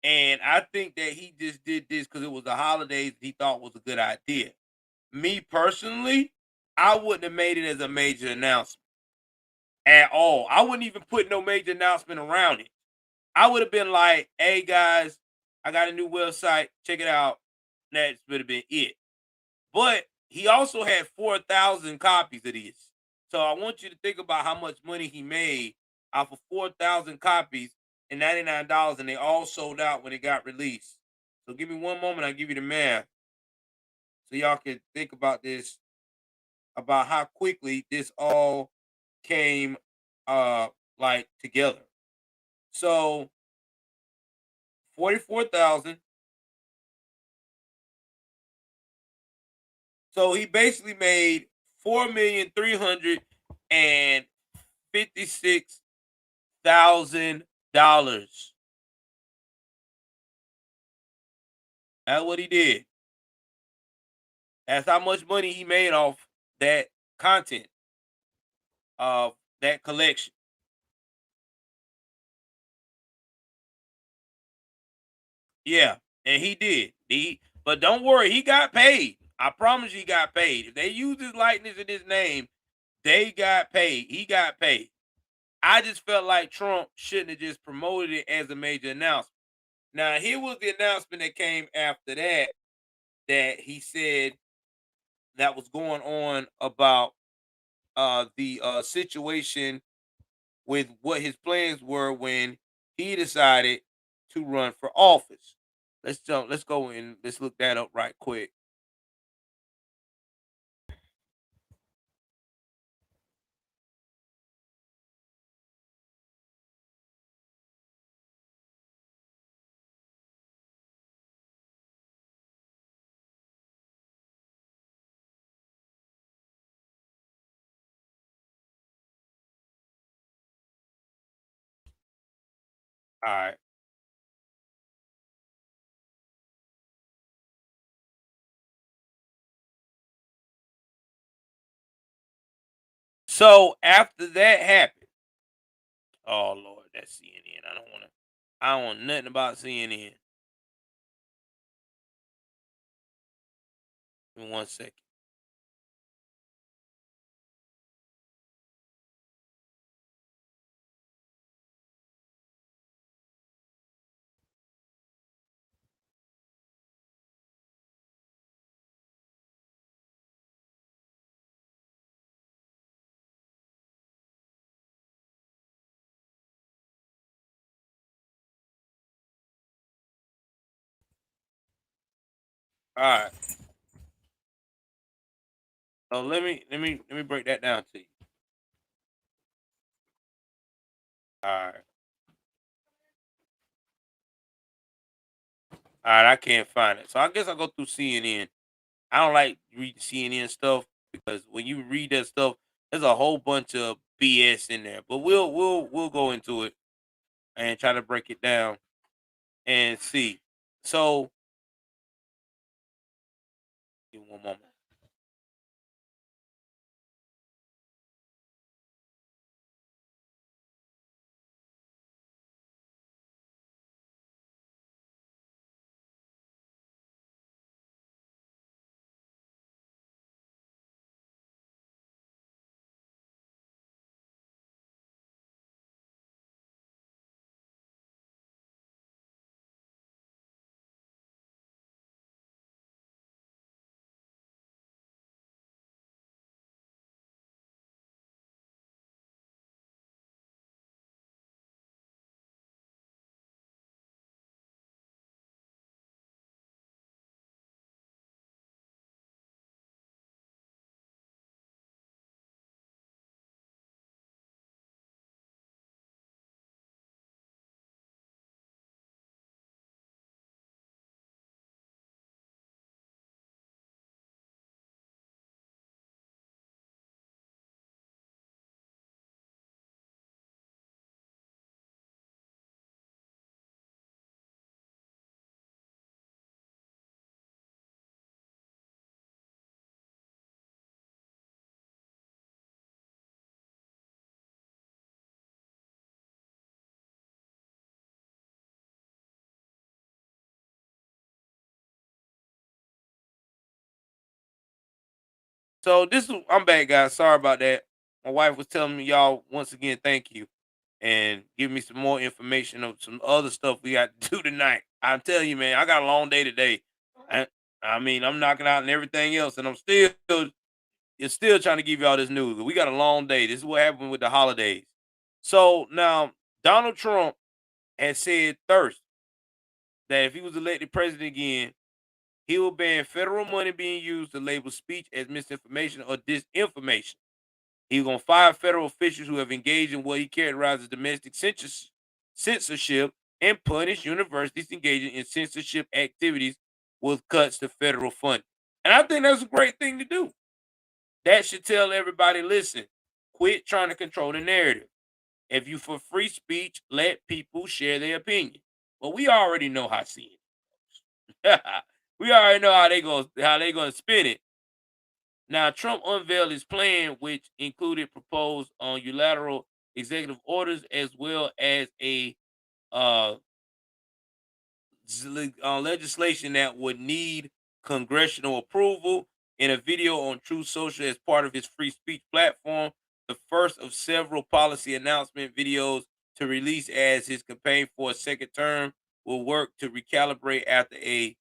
and I think that he just did this because it was the holidays he thought was a good idea. Me personally, I wouldn't have made it as a major announcement at all. I wouldn't even put no major announcement around it. I would have been like, "Hey guys, I got a new website. Check it out." That would have been it. But he also had 4,000 copies of this. So I want you to think about how much money he made off of 4,000 copies and $99, and they all sold out when it got released. So give me one moment, I'll give you the math. So y'all can think about this, about how quickly this all came like together. So 44,000. So he basically made $4,356,000. That's what he did. That's how much money he made off that content of that collection. Yeah, and he did. But don't worry, he got paid. I promise you he got paid. If they use his likeness and his name, they got paid. He got paid. I just felt like Trump shouldn't have just promoted it as a major announcement. Now, here was the announcement that came after that, that he said that was going on about the situation with what his plans were when he decided to run for office. Let's go and let's look that up right quick. All right. So after that happened, oh Lord, that's CNN. I don't want nothing about CNN. Give me 1 second. All right. So let me break that down to you. All right. All right, I can't find it. So I guess I'll go through CNN. I don't like reading CNN stuff because when you read that stuff, there's a whole bunch of BS in there. But we'll go into it and try to break it down and see. So give me one moment. So I'm back, guys. Sorry about that. My wife was telling me y'all once again, thank you, and give me some more information of some other stuff we got to do tonight. I'm telling you, man, I got a long day today. I, I mean, I'm knocking out and everything else, and I'm still trying to give y'all this news. We got a long day. This is what happened with the holidays. So now Donald Trump has said Thursday that if he was elected president again, he will ban federal money being used to label speech as misinformation or disinformation. He's going to fire federal officials who have engaged in what he characterized as domestic censorship and punish universities engaging in censorship activities with cuts to federal funding. And I think that's a great thing to do. That should tell everybody, listen, quit trying to control the narrative. If you for free speech, let people share their opinion. Well, we already know how CNN goes. We already know how they gonna spin it. Now, Trump unveiled his plan, which included proposed unilateral executive orders as well as a uh, legislation that would need congressional approval. In a video on Truth Social as part of his free speech platform, the first of several policy announcement videos to release as his campaign for a second term will work to recalibrate after a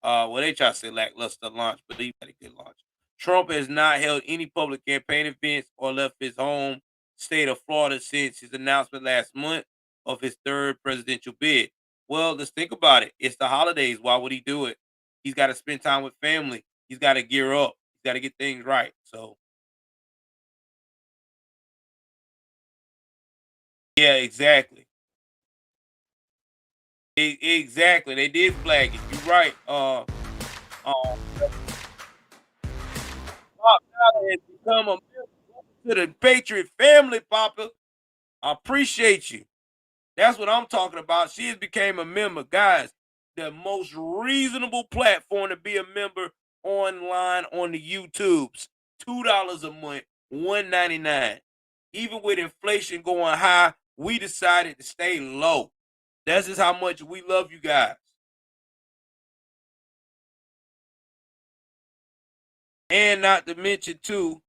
well, they try to say lackluster launch, but he had a good launch. Trump has not held any public campaign events or left his home state of Florida since his announcement last month of his third presidential bid. Well, let's think about it. It's the holidays. Why would he do it? He's got to spend time with family. He's got to gear up. He's got to get things right. So, yeah, exactly. Exactly. They did flag it. You're right. Pop now has become a member to the Patriot family, Papa. I appreciate you. That's what I'm talking about. She has became a member. Guys, the most reasonable platform to be a member online on the YouTubes. $2 a month, $1.99. Even with inflation going high, we decided to stay low. That's just how much we love you guys. And not to mention, too,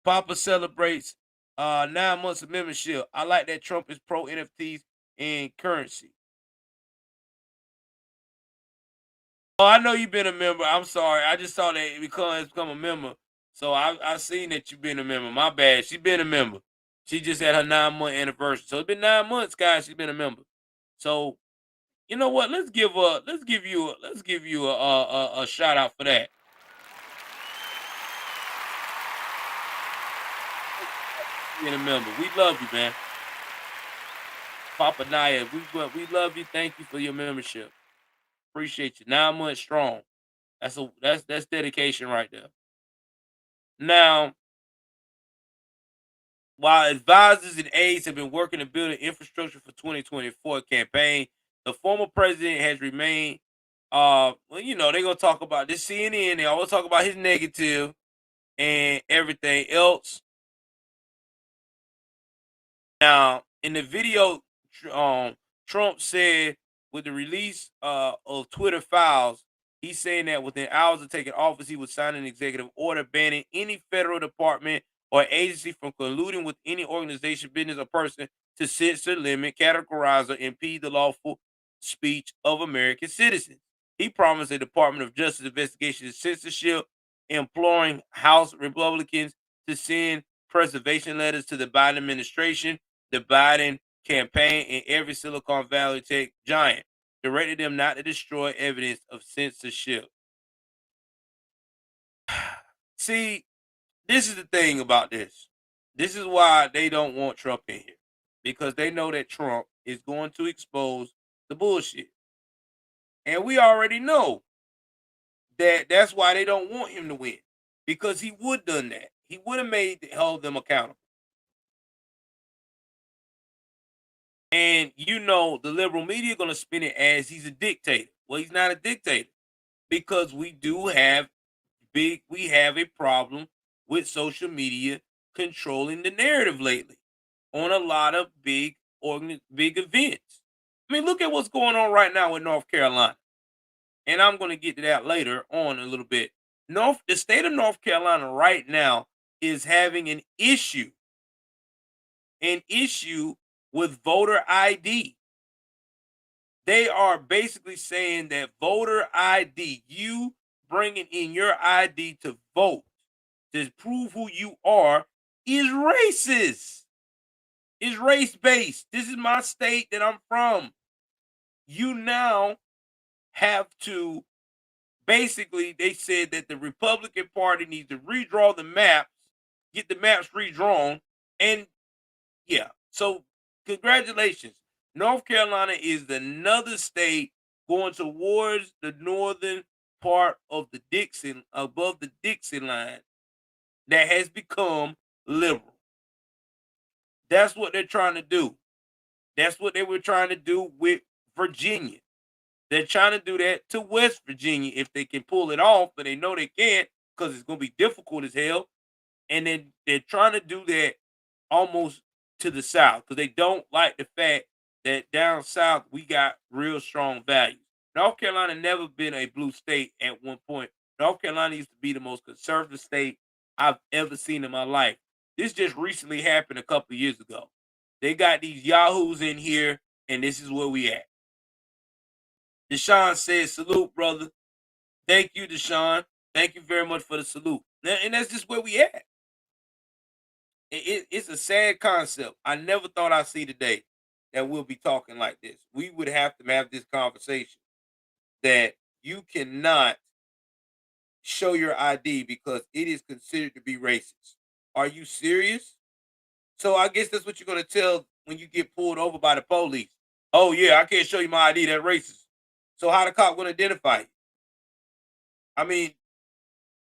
Papa celebrates 9 months of membership. I like that Trump is pro NFTs and currency. Oh, I know you've been a member. I'm sorry. I just saw that because it's become a member. So I seen that you've been a member. My bad. She's been a member. She just had her 9 month anniversary. So it's been 9 months, guys. She's been a member. So you know what? Let's give you a shout out for that. Being a member. We love you, man. Papa Naya, we love you. Thank you for your membership. Appreciate you. 9 months strong. That's dedication right there. Now, while advisors and aides have been working to build an infrastructure for 2024 campaign, the former president has remained. Well, they're gonna talk about this CNN. They always talk about his negative and everything else. Now, in the video, Trump said with the release of Twitter files, he's saying that within hours of taking office, he would sign an executive order banning any federal department or agency from colluding with any organization, business, or person to censor, limit, categorize, or impede the lawful speech of American citizens. He promised a Department of Justice investigation of censorship, imploring House Republicans to send preservation letters to the Biden administration, the Biden campaign, and every Silicon Valley tech giant, directed them not to destroy evidence of censorship. See, this is the thing about this. This is why they don't want Trump in here, because they know that Trump is going to expose the bullshit. And we already know that that's why they don't want him to win, because he would done that. He would have held them accountable. And the liberal media going to spin it as he's a dictator. Well, he's not a dictator, because we have a problem with social media controlling the narrative lately on a lot of big events. I mean, look at what's going on right now in North Carolina. And I'm going to get to that later on a little bit. The state of North Carolina right now is having an issue with voter ID. They are basically saying that voter ID, you bringing in your ID to vote, to prove who you are, is racist. Is race-based. This is my state that I'm from. You now have to, basically, they said that the Republican Party needs to redraw the maps, get the maps redrawn, and yeah. So congratulations. North Carolina is another state going towards the northern part of the Dixie, above the Dixie line, that has become liberal. That's what they're trying to do. That's what they were trying to do with Virginia. They're trying to do that to West Virginia if they can pull it off, but they know they can't because it's going to be difficult as hell. And then they're trying to do that almost to the South because they don't like the fact that down South we got real strong values. North Carolina never been a blue state at one point. North Carolina used to be the most conservative state I've ever seen in my life. This just recently happened a couple of years ago. They got these yahoos in here, and this is where we at. Deshaun says, salute, brother. Thank you, Deshaun. Thank you very much for the salute. And that's just where we at. It's a sad concept. I never thought I'd see the day that we'll be talking like this. We would have to have this conversation that you cannot show your ID because it is considered to be racist. Are you serious? So I guess that's what you're going to tell when you get pulled over by the police. Oh, yeah, I can't show you my ID. That's racist. So how the cop going to identify you? I mean,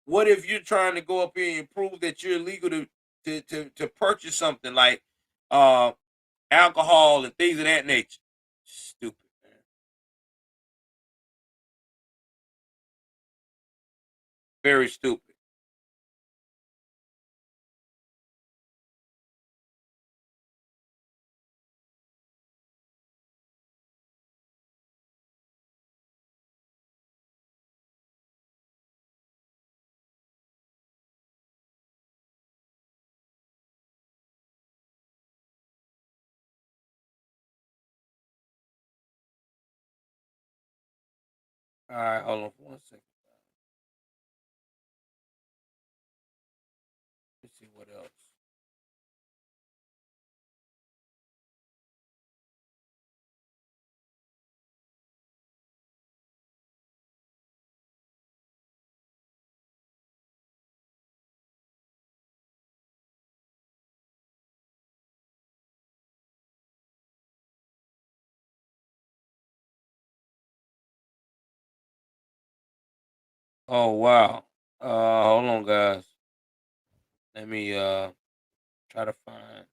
what if you're trying to go up here and prove that you're illegal to purchase something like alcohol and things of that nature? Stupid, man. Very stupid. All right, hold on for 1 second. Let's see what else. Oh wow. Hold on, guys. Let me try to find.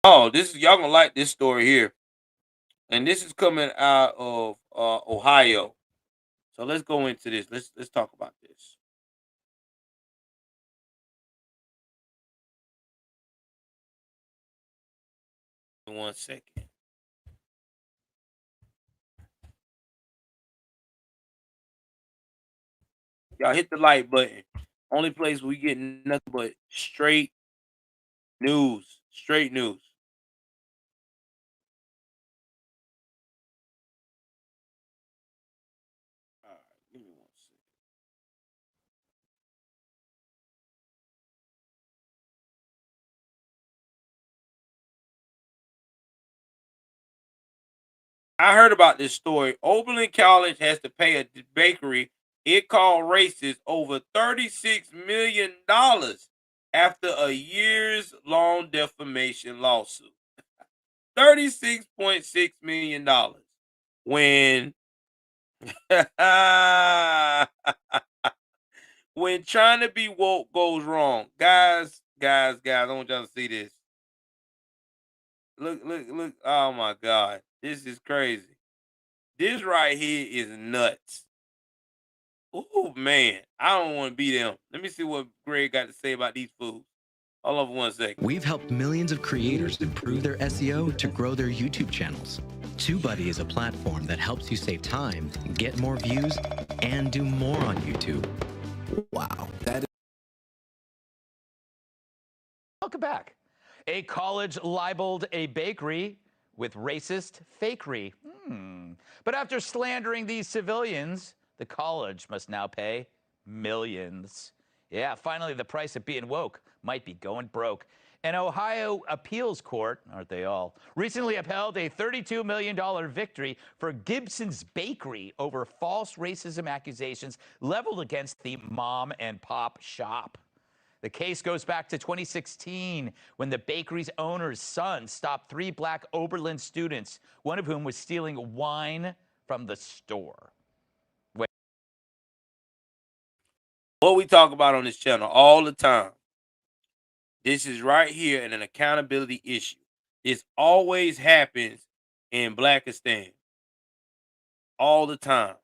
Oh, this is y'all gonna like this story here, and this is coming out of Ohio. So let's go into this. Let's talk about this. 1 second. Y'all hit the like button. Only place we get nothing but straight news. Straight news. All right, give me 1 second. I heard about this story. Oberlin College has to pay a bakery it called racist over $36 million after a years long defamation lawsuit. $36.6 million. When when trying to be woke goes wrong. Guys, I want y'all to see this. Look. Oh my God. This is crazy. This right here is nuts. Oh man, I don't want to be them. Let me see what Greg got to say about these fools. Hold on for 1 second. We've helped millions of creators improve their SEO to grow their YouTube channels. TubeBuddy is a platform that helps you save time, get more views, and do more on YouTube. Wow, that is... Welcome back. A college libeled a bakery with racist fakery. But after slandering these civilians, the college must now pay millions. Yeah, finally, the price of being woke might be going broke. An Ohio appeals court, aren't they all, recently upheld a $32 million victory for Gibson's Bakery over false racism accusations leveled against the mom and pop shop. The case goes back to 2016 when the bakery's owner's son stopped 3 black Oberlin students, one of whom was stealing wine from the store. What we talk about on this channel all the time. This is right here in an accountability issue. This always happens in Blackistan. All the time.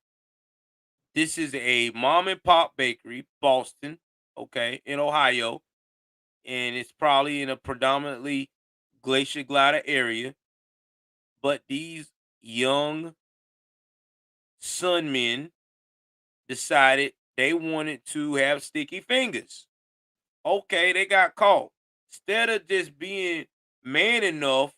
This is a mom and pop bakery, Boston, okay, in Ohio. And it's probably in a predominantly glacier glider area. But these young sunmen decided they wanted to have sticky fingers. Okay, they got caught. Instead of just being man enough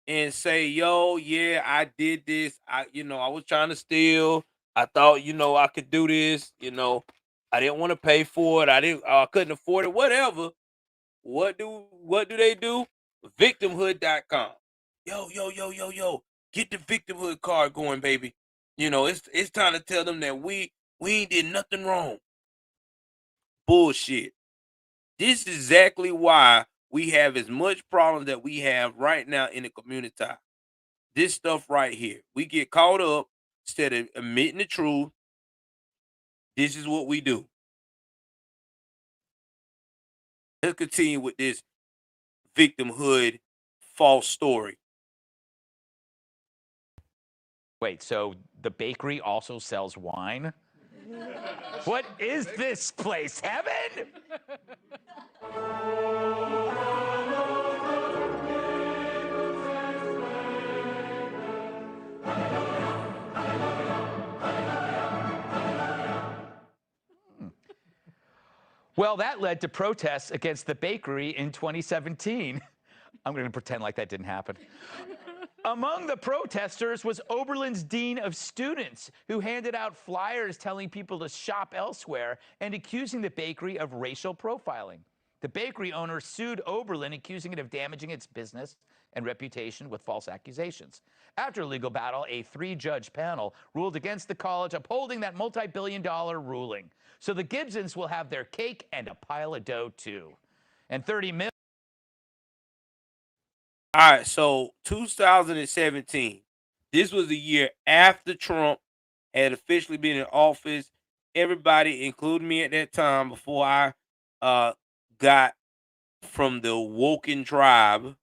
and say, yo, yeah, I did this. I was trying to steal. I thought, I could do this. I didn't want to pay for it. I couldn't afford it. Whatever. What do they do? Victimhood.com. Yo. Get the victimhood card going, baby. It's time to tell them that we ain't did nothing wrong. Bullshit. This is exactly why we have as much problem that we have right now in the community. This stuff right here. We get caught up instead of admitting the truth. This is what we do. Let's continue with this victimhood false story. Wait, so the bakery also sells wine? What is this place, heaven? Well, that led to protests against the bakery in 2017. I'm going to pretend like that didn't happen. Among the protesters was Oberlin's dean of students, who handed out flyers telling people to shop elsewhere and accusing the bakery of racial profiling. The bakery owner sued Oberlin, accusing it of damaging its business and reputation with false accusations. After a legal battle, a 3-judge panel ruled against the college, upholding that multi-billion-dollar ruling. So the Gibsons will have their cake and a pile of dough, too. And $30 million. All right, so 2017. This was the year after Trump had officially been in office. Everybody, including me at that time, before I got from the woken tribe,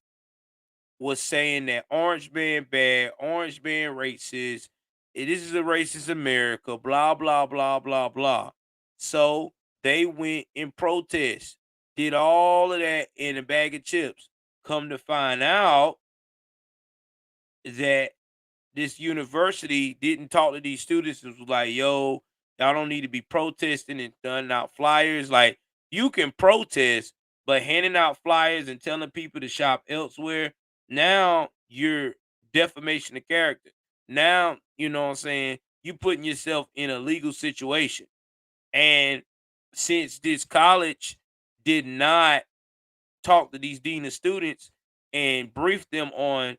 was saying that orange being bad, orange being racist, this is a racist America, blah, blah, blah, blah, blah. So they went in protest, did all of that in a bag of chips. Come to find out that this university didn't talk to these students and was like, yo, y'all don't need to be protesting and throwing out flyers. Like, you can protest, but handing out flyers and telling people to shop elsewhere, now you're defamation of character. Now, you know what I'm saying, you putting yourself in a legal situation. And since this college did not talk to these dean of students and brief them on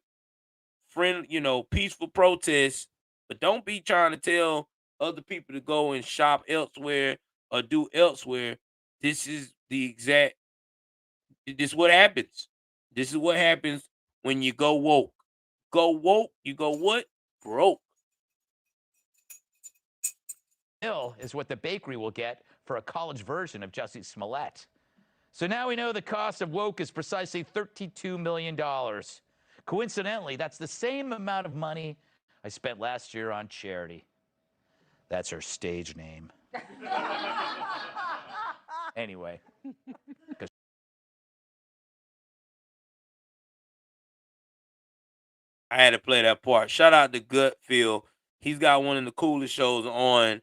peaceful protests, but don't be trying to tell other people to go and shop elsewhere or do elsewhere. This is what happens. This is what happens when you go woke. Go woke, you go what? Broke. Is what the bakery will get for a college version of Jussie Smollett. So now we know the cost of woke is precisely $32 million. Coincidentally, that's the same amount of money I spent last year on charity. That's her stage name. Anyway. I had to play that part. Shout out to Gutfield. He's got one of the coolest shows on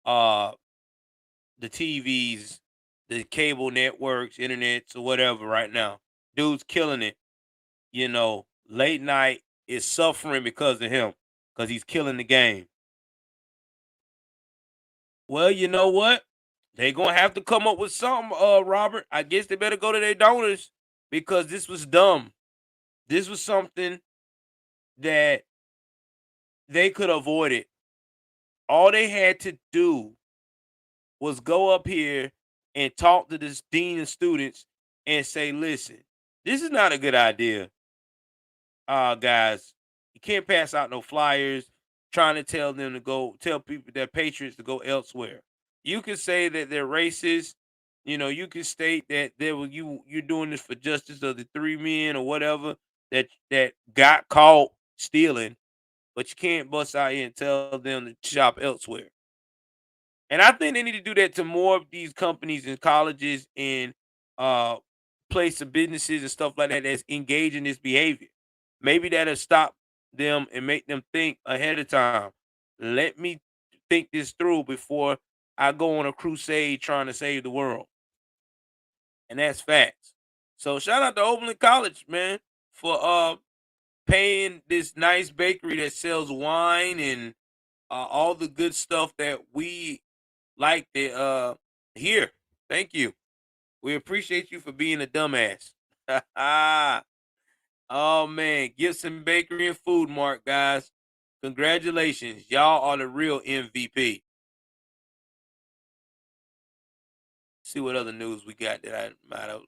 uh the TVs, the cable networks, internets, or whatever right now. Dude's killing it. Late night is suffering because of him, because he's killing the game. Well, you know what? They gonna have to come up with something, Robert. I guess they better go to their donors because this was dumb. This was something that they could avoid it. All they had to do was go up here and talk to this dean of students and say, listen, this is not a good idea. Guys, you can't pass out no flyers trying to tell them to go tell people that patriots to go elsewhere. You can say that they're racist. You can state that you're doing this for justice of the three men or whatever that got caught stealing, but you can't bust out here and tell them to shop elsewhere. And I think they need to do that to more of these companies and colleges and uh place of businesses and stuff like that that's engaged in this behavior. Maybe that'll stop them and make them think ahead of time. Let me think this through before I go on a crusade trying to save the world. And that's facts. So shout out to Oberlin College, man, for paying this nice bakery that sells wine and all the good stuff that we like to hear. Thank you. We appreciate you for being a dumbass. Oh man, Gibson Bakery and Food Mart, guys. Congratulations. Y'all are the real MVP. See what other news we got that I might have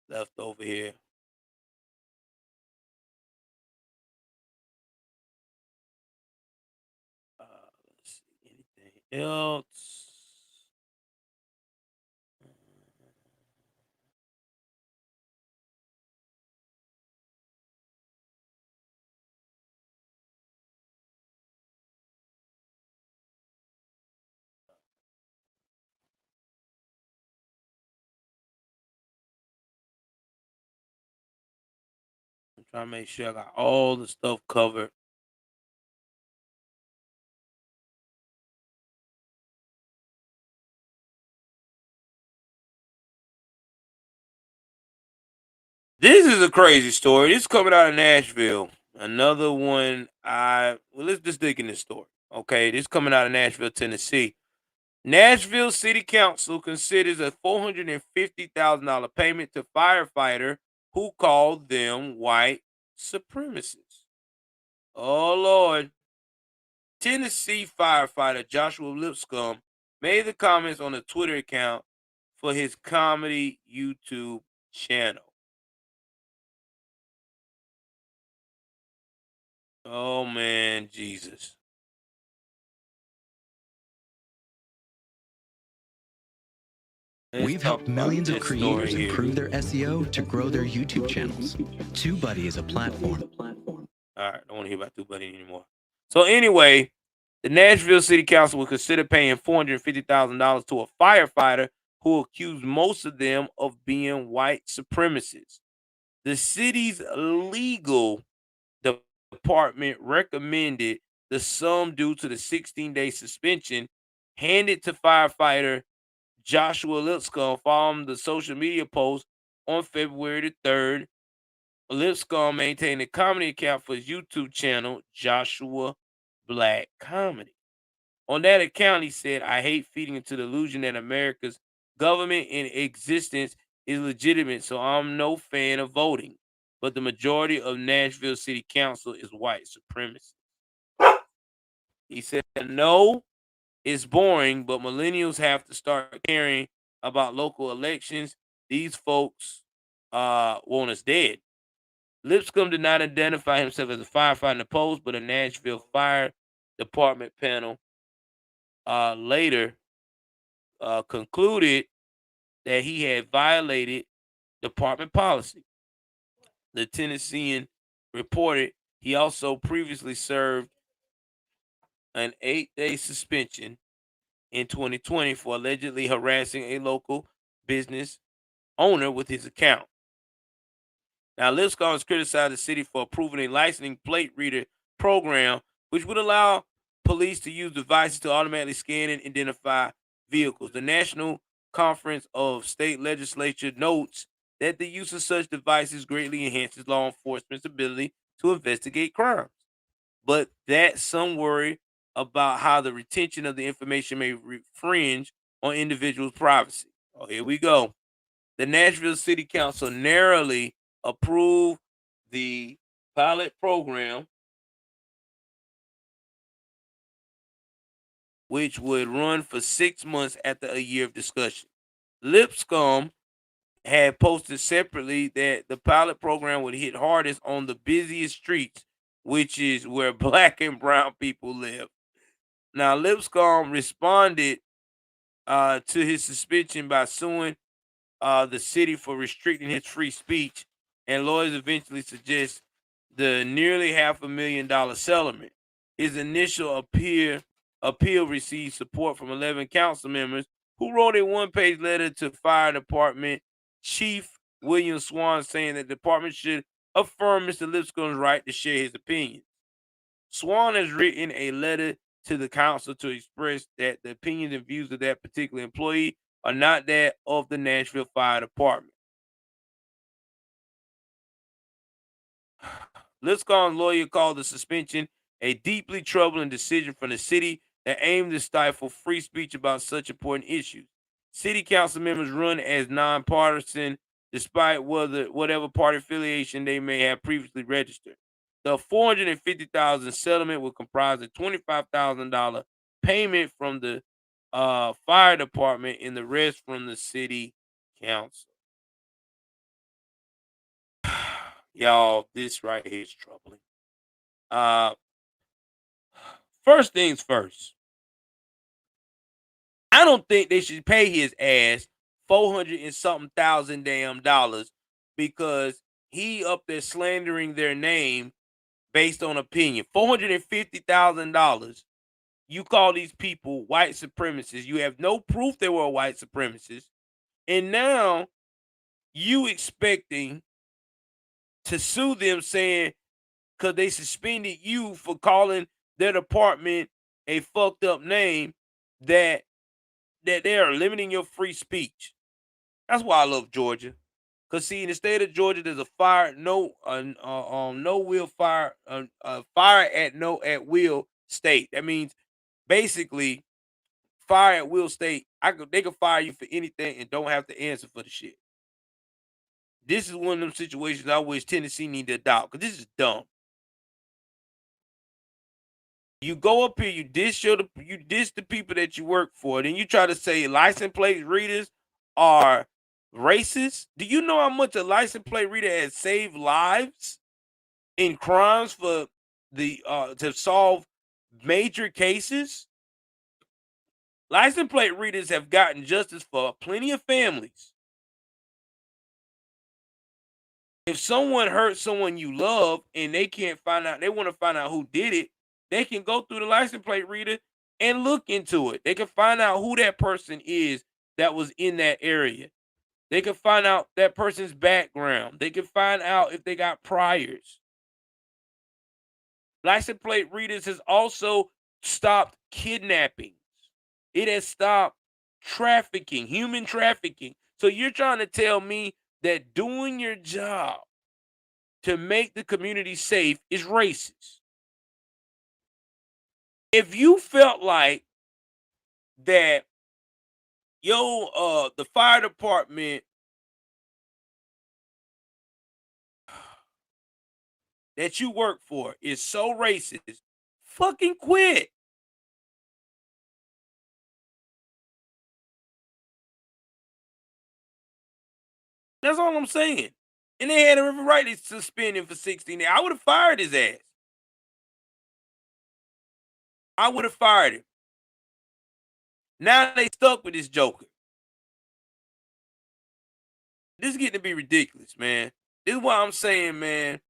left over here. Let's see anything else. I'm trying to make sure I got all the stuff covered. This is a crazy story. This is coming out of Nashville. Another one. Let's just dig in this story. Okay, this is coming out of Nashville, Tennessee. Nashville City Council considers a $450,000 payment to firefighter who called them white supremacists. Oh Lord. Tennessee firefighter Joshua Lipscomb made the comments on a Twitter account for his comedy YouTube channel. Oh man, Jesus. We've helped millions of creators improve their SEO to grow their YouTube channels. TubeBuddy is a platform. All right, don't want to hear about TubeBuddy anymore. So anyway, the Nashville City Council will consider paying $450,000 to a firefighter who accused most of them of being white supremacists. The city's legal department recommended the sum due to the 16-day suspension handed to firefighter Joshua Lipscomb following the social media post on February the 3rd. Lipscomb maintained a comedy account for his YouTube channel, Joshua Black Comedy. On that account, he said, I hate feeding into the illusion that America's government in existence is legitimate, so I'm no fan of voting. But the majority of Nashville City Council is white supremacist. He said, no, it's boring, but millennials have to start caring about local elections. These folks want us dead. Lipscomb did not identify himself as a firefighter in the post, but a Nashville Fire Department panel later concluded that he had violated department policy. The Tennessean reported he also previously served an 8-day suspension in 2020 for allegedly harassing a local business owner with his account. Now, Lipscomb has criticized the city for approving a licensing plate reader program, which would allow police to use devices to automatically scan and identify vehicles. The National Conference of State Legislature notes that the use of such devices greatly enhances law enforcement's ability to investigate crimes, but that some worry about how the retention of the information may infringe on individuals' privacy. Oh, here we go. The Nashville City Council narrowly approved the pilot program, which would run for 6 months after a year of discussion. Lipscomb had posted separately that the pilot program would hit hardest on the busiest streets, which is where black and brown people live. Now, Lipscomb responded to his suspension by suing the city for restricting his free speech, and lawyers eventually suggest the nearly $500,000 settlement. His initial appeal received support from 11 council members who wrote a one-page letter to Fire Department Chief William Swan saying that the department should affirm Mr. Lipscomb's right to share his opinions. Swan has written a letter to the council to express that the opinions and views of that particular employee are not that of the Nashville Fire Department. Lipscomb's lawyer called the suspension a deeply troubling decision from the city that aimed to stifle free speech about such important issues. City council members run as nonpartisan despite whatever party affiliation they may have previously registered. The $450,000 settlement will comprise a $25,000 payment from the fire department and the rest from the city council. Y'all, this right here is troubling. First things first. I don't think they should pay his ass 400 and something thousand damn dollars because he up there slandering their name based on opinion. $450,000. You call these people white supremacists. You have no proof they were a white supremacist. And now you expecting to sue them saying because they suspended you for calling their department a fucked up name that they are limiting your free speech. That's why I love Georgia. Cause see, in the state of Georgia, there's a fire at will state. That means basically fire at will state. They can fire you for anything and don't have to answer for the shit. This is one of them situations I wish Tennessee need to adopt because this is dumb. You go up here, you diss the people that you work for, then you try to say license plate readers are racist. Do you know how much a license plate reader has saved lives in crimes for the to solve major cases? License plate readers have gotten justice for plenty of families. If someone hurt someone you love and they can't find out, they want to find out who did it, they can go through the license plate reader and look into it. They can find out who that person is that was in that area. They can find out that person's background. They can find out if they got priors. License plate readers has also stopped kidnappings. It has stopped trafficking, human trafficking. So you're trying to tell me that doing your job to make the community safe is racist? If you felt like that, the fire department that you work for is so racist, fucking quit. That's all I'm saying. And they had every right to suspend him for 16 days. I would have fired his ass. I would have fired him. Now they stuck with this joker. This is getting to be ridiculous, man. This is why I'm saying, man,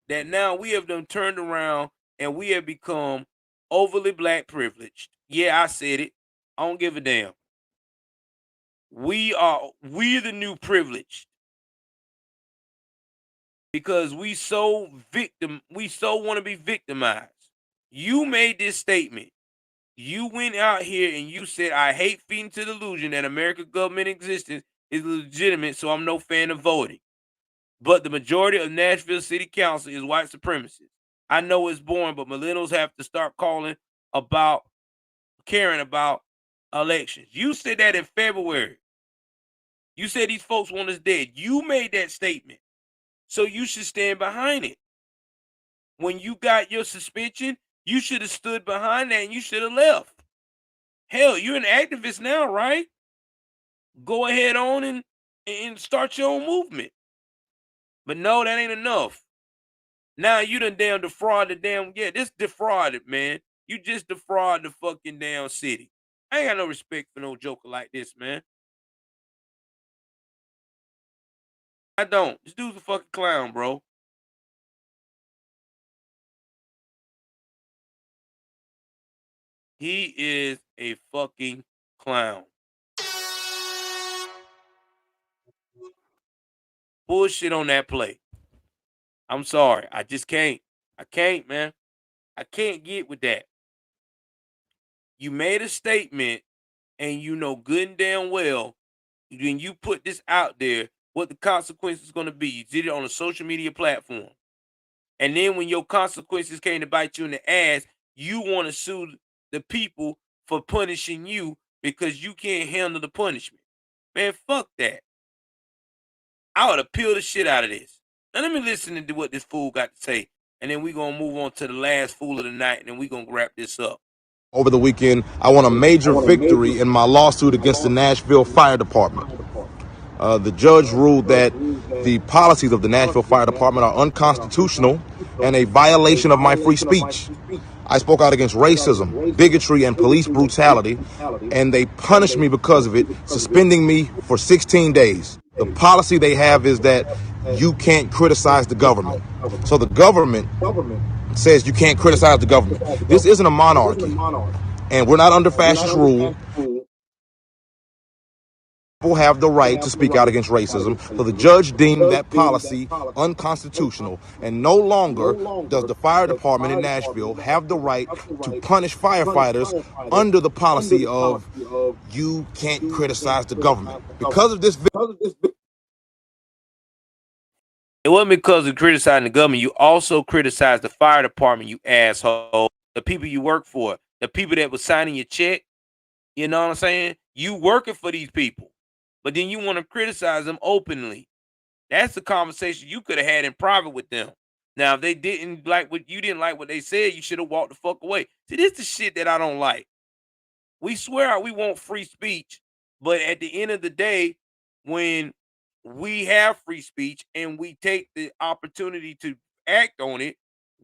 that now we have done turned around and we have become overly black privileged. Yeah, I said it. I don't give a damn. We're the new privileged. because we so want to be victimized. You made this statement. You went out here and you said, I hate feeding to the delusion that American government existence is legitimate, so I'm no fan of voting. But the majority of Nashville City Council is white supremacists. I know it's boring, but millennials have to start caring about elections. You said that in February. You said these folks want us dead. You made that statement. So you should stand behind it. When you got your suspension, you should have stood behind that and you should have left. Hell, you're an activist now, right? Go ahead on and start your own movement. But no, that ain't enough. Now you done damn defraud this defrauded, man. You just defraud the fucking damn city. I ain't got no respect for no joker like this, man. I don't. This dude's a fucking clown, bro. He is a fucking clown. Bullshit on that play. I'm sorry. I just can't. I can't, man. I can't get with that. You made a statement and you know good and damn well when you put this out there, what the consequence is going to be. You did it on a social media platform. And then when your consequences came to bite you in the ass, you want to sue the people for punishing you because you can't handle the punishment. Man, fuck that. I would have peeled the shit out of this. Now let me listen to what this fool got to say. And then we're going to move on to the last fool of the night. And then we're going to wrap this up. Over the weekend, I won a major victory in my lawsuit against the Nashville Fire Department. The judge ruled that the policies of the Nashville Fire Department are unconstitutional and a violation of my free speech. I spoke out against racism, bigotry, and police brutality, and they punished me because of it, suspending me for 16 days. The policy they have is that you can't criticize the government. So the government says you can't criticize the government. This isn't a monarchy, and we're not under fascist rule. People have the right to speak out against racism. So the judge deemed that policy unconstitutional, and no longer does the fire department in Nashville have the right to punish firefighters under the policy of you can't criticize the government. Because of this, it wasn't because of criticizing the government. You also criticized the fire department, you asshole. The people you work for, the people that was signing your check. You know what I'm saying? You working for these people. But then you want to criticize them openly. That's the conversation you could have had in private with them. Now, if they didn't like what they said, you should have walked the fuck away. See, this is the shit that I don't like. We swear we want free speech, but at the end of the day, when we have free speech and we take the opportunity to act on it,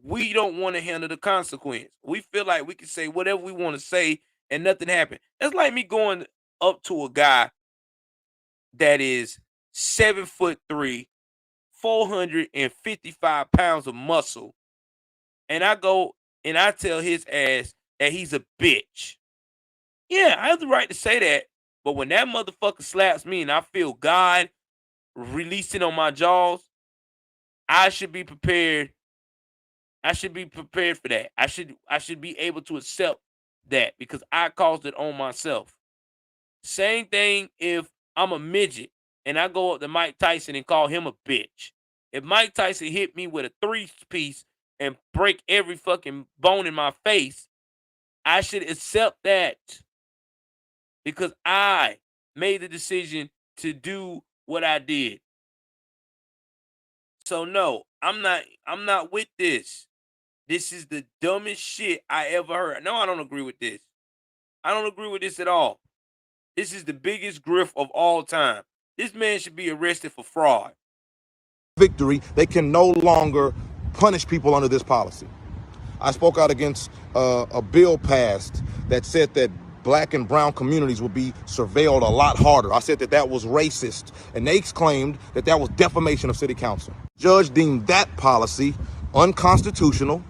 we don't want to handle the consequence. We feel like we can say whatever we want to say and nothing happened. That's like me going up to a guy that is 7'3", 455 pounds of muscle, and I go and I tell his ass that he's a bitch. Yeah, I have the right to say that, but when that motherfucker slaps me and I feel God releasing on my jaws, I should be prepared. I should be prepared for that. I should be able to accept that because I caused it on myself. Same thing if I'm a midget and I go up to Mike Tyson and call him a bitch. If Mike Tyson hit me with a 3-piece and break every fucking bone in my face, I should accept that because I made the decision to do what I did. So no, I'm not with this. This is the dumbest shit I ever heard. No, I don't agree with this. I don't agree with this at all. This is the biggest grift of all time. This man should be arrested for fraud. Victory, they can no longer punish people under this policy. I spoke out against a bill passed that said that black and brown communities would be surveilled a lot harder. I said that that was racist, and they claimed that that was defamation of city council. Judge deemed that policy unconstitutional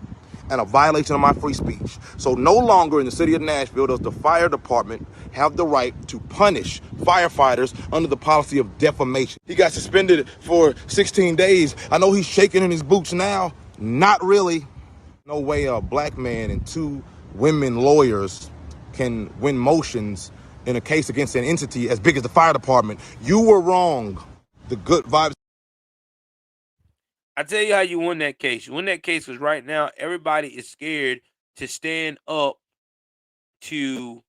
and a violation of my free speech. So no longer in the city of Nashville does the fire department have the right to punish firefighters under the policy of defamation. He got suspended for 16 days. I know he's shaking in his boots now. Not really. No way a black man and two women lawyers can win motions in a case against an entity as big as the fire department. You were wrong. The good vibes. I tell you how you win that case. You win that case because right now everybody is scared to stand up to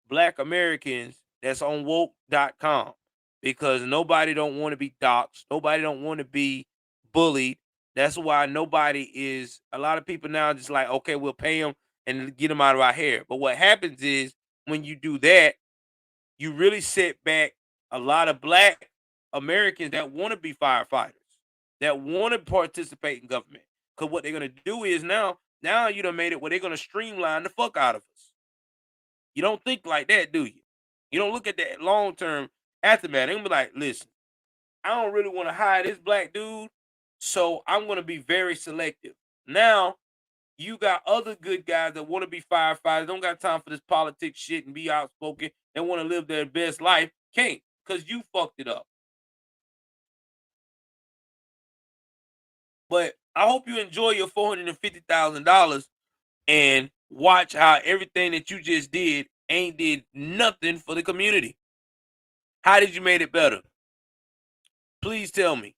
black Americans that's on woke.com because nobody don't want to be doxxed. Nobody don't want to be bullied. That's why a lot of people now just like, okay, we'll pay them and get them out of our hair. But what happens is when you do that, you really set back a lot of black Americans that want to be firefighters, that want to participate in government. Because what they're going to do is now you done made it where they're going to streamline the fuck out of us. You don't think like that, do you? You don't look at that long-term aftermath. They're going to be like, listen, I don't really want to hire this black dude, so I'm going to be very selective. Now, you got other good guys that want to be firefighters, don't got time for this politics shit and be outspoken and want to live their best life. Can't, because you fucked it up. But I hope you enjoy your $450,000 and watch how everything that you just did ain't did nothing for the community. How did you make it better? Please tell me.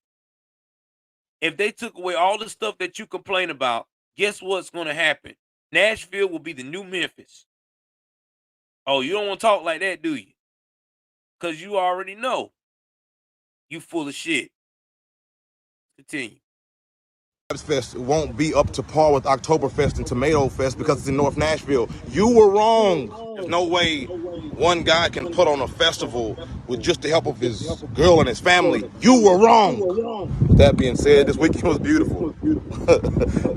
If they took away all the stuff that you complain about, guess what's going to happen? Nashville will be the new Memphis. Oh, you don't want to talk like that, do you? Because you already know. You full of shit. Continue. Fest won't be up to par with Oktoberfest and Tomato Fest because it's in North Nashville. You were wrong. There's no way one guy can put on a festival with just the help of his girl and his family. You were wrong. With that being said, this weekend was beautiful.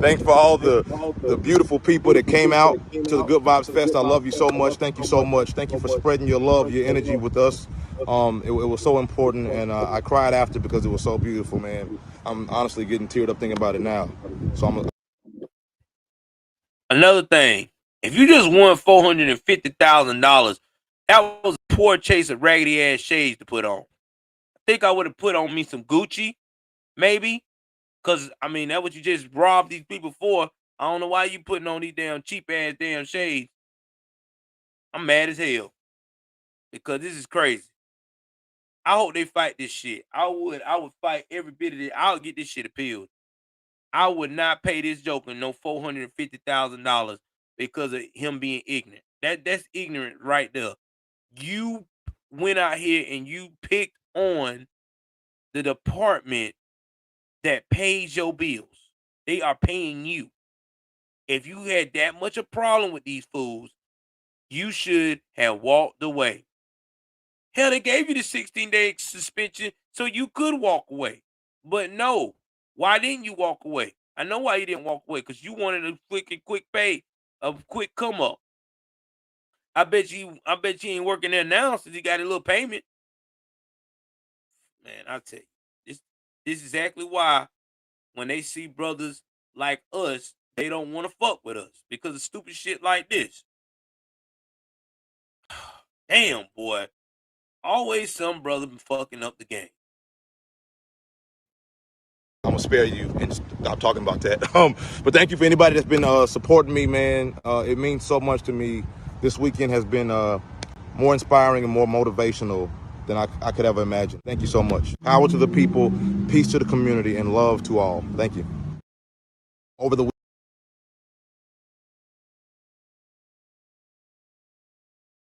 Thanks for all the beautiful people that came out to the Good Vibes Fest. I love you so much. Thank you so much. Thank you for spreading your love, your energy with us. It was so important, and I cried after because it was so beautiful, man. I'm honestly getting teared up thinking about it now. So Another thing, if you just won $450,000, that was a poor chase of raggedy ass shades to put on. I think I would have put on me some Gucci, maybe, because I mean that's what you just robbed these people for. I don't know why you putting on these damn cheap ass damn shades. I'm mad as hell because this is crazy. I hope they fight this shit. I would fight every bit of it. I'll get this shit appealed. I would not pay this joker no $450,000 because of him being ignorant. That's ignorant right there. You went out here and you picked on the department that pays your bills. They are paying you. If you had that much a problem with these fools, you should have walked away. Hell, they gave you the 16-day suspension so you could walk away. But no, why didn't you walk away? I know why you didn't walk away, because you wanted a quick pay, a quick come up. I bet you ain't working there now since you got a little payment. Man, I tell you, this is exactly why when they see brothers like us, they don't want to fuck with us because of stupid shit like this. Damn, boy. Always some brother been fucking up the game. I'm gonna spare you and stop talking about that. But thank you for anybody that's been supporting me, man. It means so much to me. This weekend has been more inspiring and more motivational than I could ever imagine. Thank you so much. Power to the people, peace to the community, and love to all. Thank you. Over the weekend.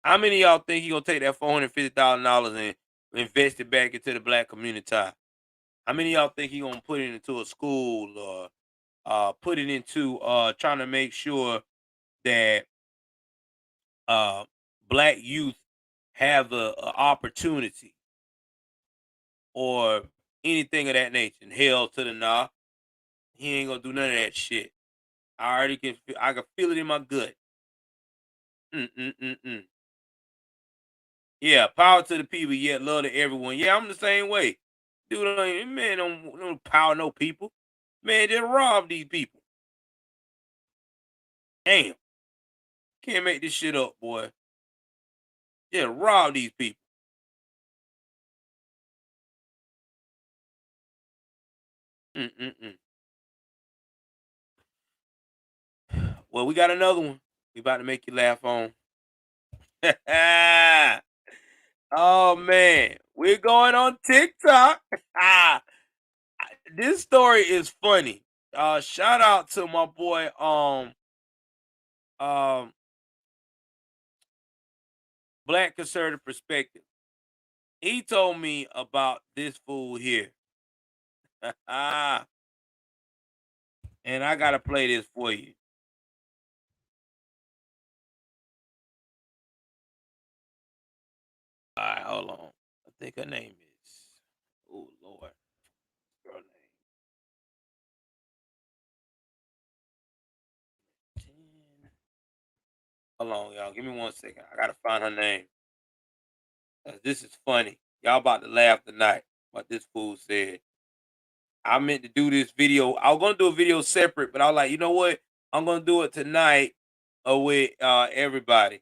How many of y'all think he gonna take that $450,000 and invest it back into the black community? How many of y'all think he gonna put it into a school or put it into trying to make sure that black youth have a opportunity or anything of that nature? And hell to the nah, he ain't gonna do none of that shit. I can feel it in my gut. Yeah, power to the people, yet love to everyone. Yeah, I'm the same way. Dude, man, don't power no people. Man, just rob these people. Damn. Can't make this shit up, boy. Yeah, rob these people. Mm-mm-mm. Well, we got another one. We about to make you laugh on. Oh man, we're going on TikTok. This story is funny. Shout out to my boy um Black Conservative Perspective. He told me about this fool here. And I gotta play this for you. All right, hold on. I think her name is. Oh Lord, girl name. Hold on, y'all. Give me 1 second. I gotta find her name. This is funny. Y'all about to laugh tonight. What this fool said. I meant to do this video. I was gonna do a video separate, but I was like, you know what? I'm gonna do it tonight with everybody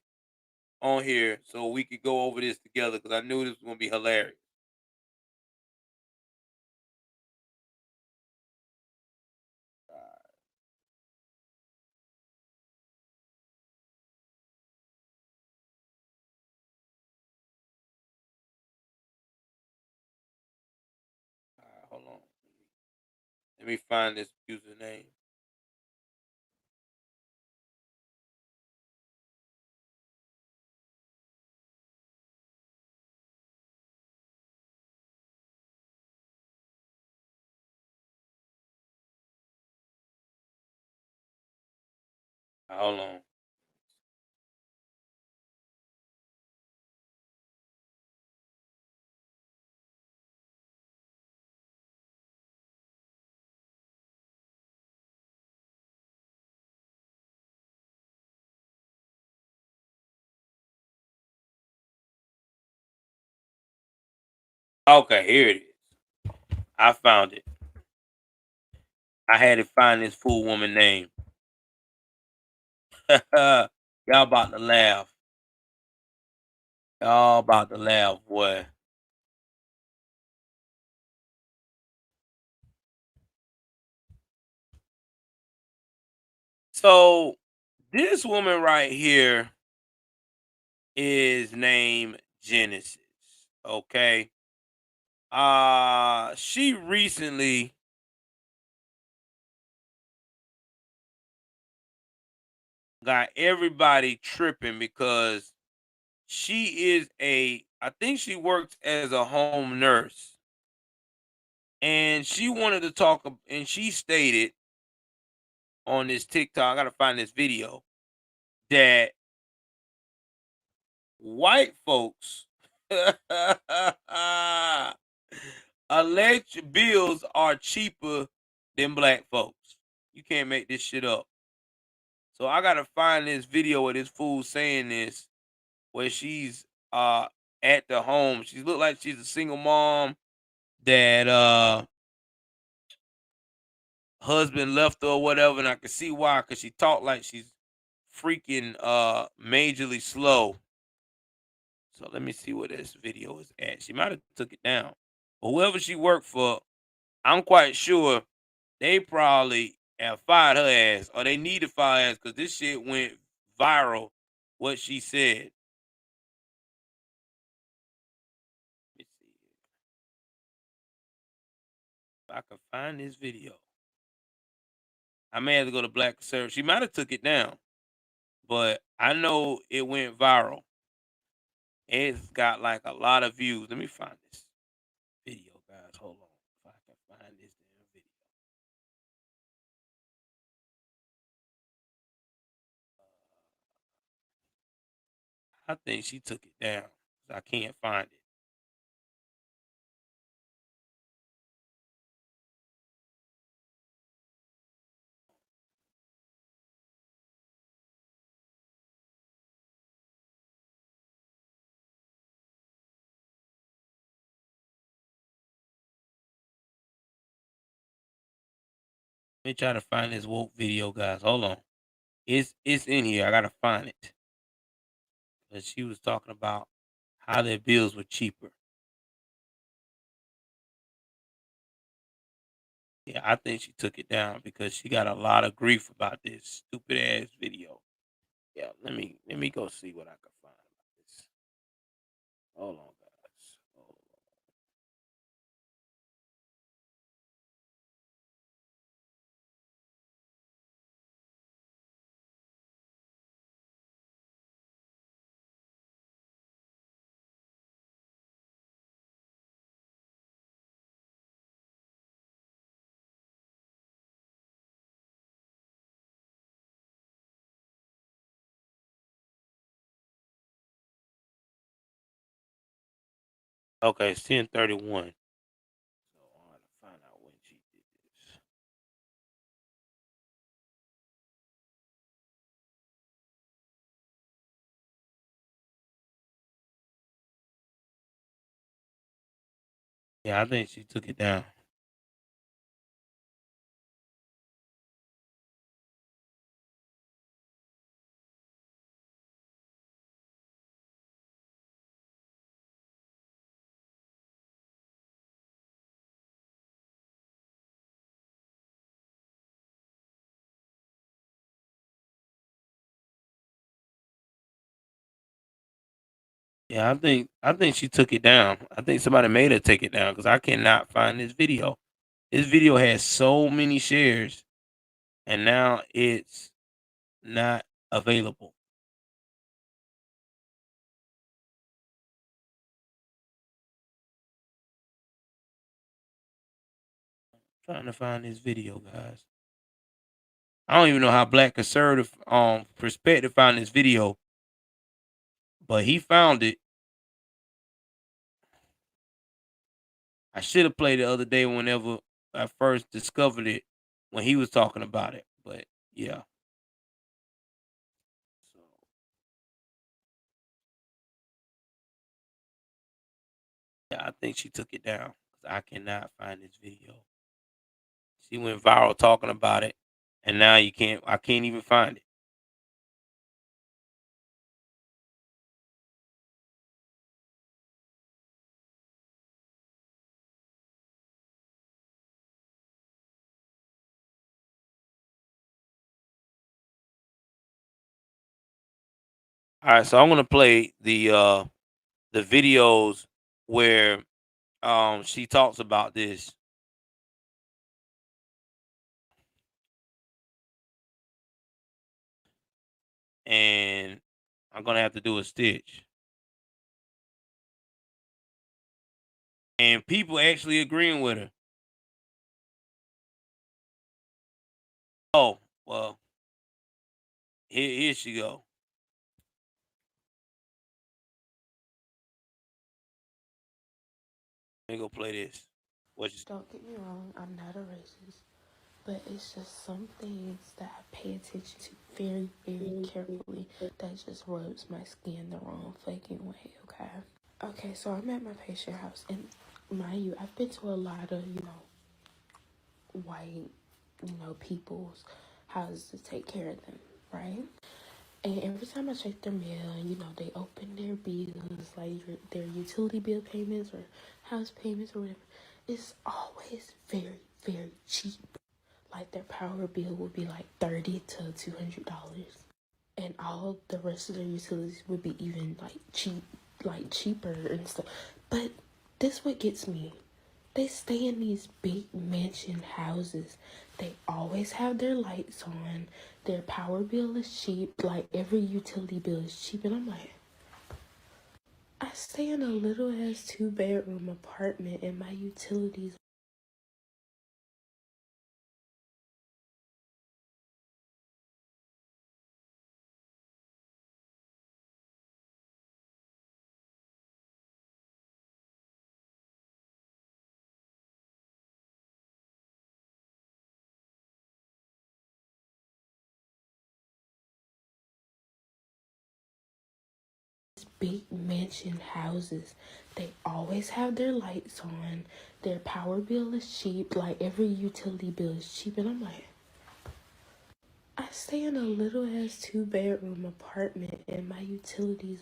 on here so we could go over this together because I knew this was gonna be hilarious. All right, hold on. Let me find this username. Hold on. Okay, here it is. I found it. I had to find this fool woman name. Y'all about to laugh. Y'all about to laugh, boy. So this woman right here is named Genesis. Okay. She recently got everybody tripping because she is I think she works as a home nurse. And she wanted to talk and she stated on this TikTok, I gotta find this video, that white folks electric bills are cheaper than black folks. You can't make this shit up. So I gotta find this video of this fool saying this where she's at the home. She looked like she's a single mom that husband left her or whatever, and I can see why, because she talked like she's freaking majorly slow. So let me see where this video is at. She might have took it down. But whoever she worked for, I'm quite sure they probably have fired her ass, or they need to fire her ass, because this shit went viral, what she said. Let me see if I can find this video. I may have to go to Black Conservative. She might have took it down, but I know it went viral. It's got like a lot of views. Let me find this video, guys. Hold on. If I can find this damn video. I think she took it down. I can't find it. Let me try to find this woke video, guys. Hold on. It's in here. I gotta find it. But she was talking about how their bills were cheaper. Yeah, I think she took it down because she got a lot of grief about this stupid ass video. Yeah, let me go see what I can find about this. Hold on, guys. Hold on. Okay, it's 10:31. So I gotta find out when she did this. Yeah, I think she took it down. Yeah, I think she took it down. I think somebody made her take it down because I cannot find this video. This video has so many shares, and now it's not available. Trying to find this video, guys. I don't even know how Black Conservative Perspective found this video, but he found it. I should have played it the other day whenever I first discovered it when he was talking about it. But yeah. So yeah, I think she took it down because I cannot find this video. She went viral talking about it, and now I can't even find it. All right, so I'm gonna play the videos where she talks about this. And I'm gonna have to do a stitch. And people actually agreeing with her. Oh, well, here she go. Let me go play this. What you Don't get me wrong, I'm not a racist, but it's just some things that I pay attention to very, very carefully that just rubs my skin the wrong fucking way, okay? Okay, so I'm at my patient house, and mind you, I've been to a lot of, white, people's houses to take care of them, right? And every time I check their mail, they open their bills, like their utility bill payments or house payments or whatever, it's always very, very cheap. Like their power bill would be like $30 to $200, and all the rest of their utilities would be even like cheaper and stuff. But this what gets me. They stay in these big mansion houses. They always have their lights on. Their power bill is cheap. Like every utility bill is cheap. And I'm like, I stay in a little ass 2-bedroom apartment and my utilities big mansion houses. They always have their lights on. Their power bill is cheap. Like every utility bill is cheap. And I'm like, I stay in a little ass 2-bedroom apartment and my utilities.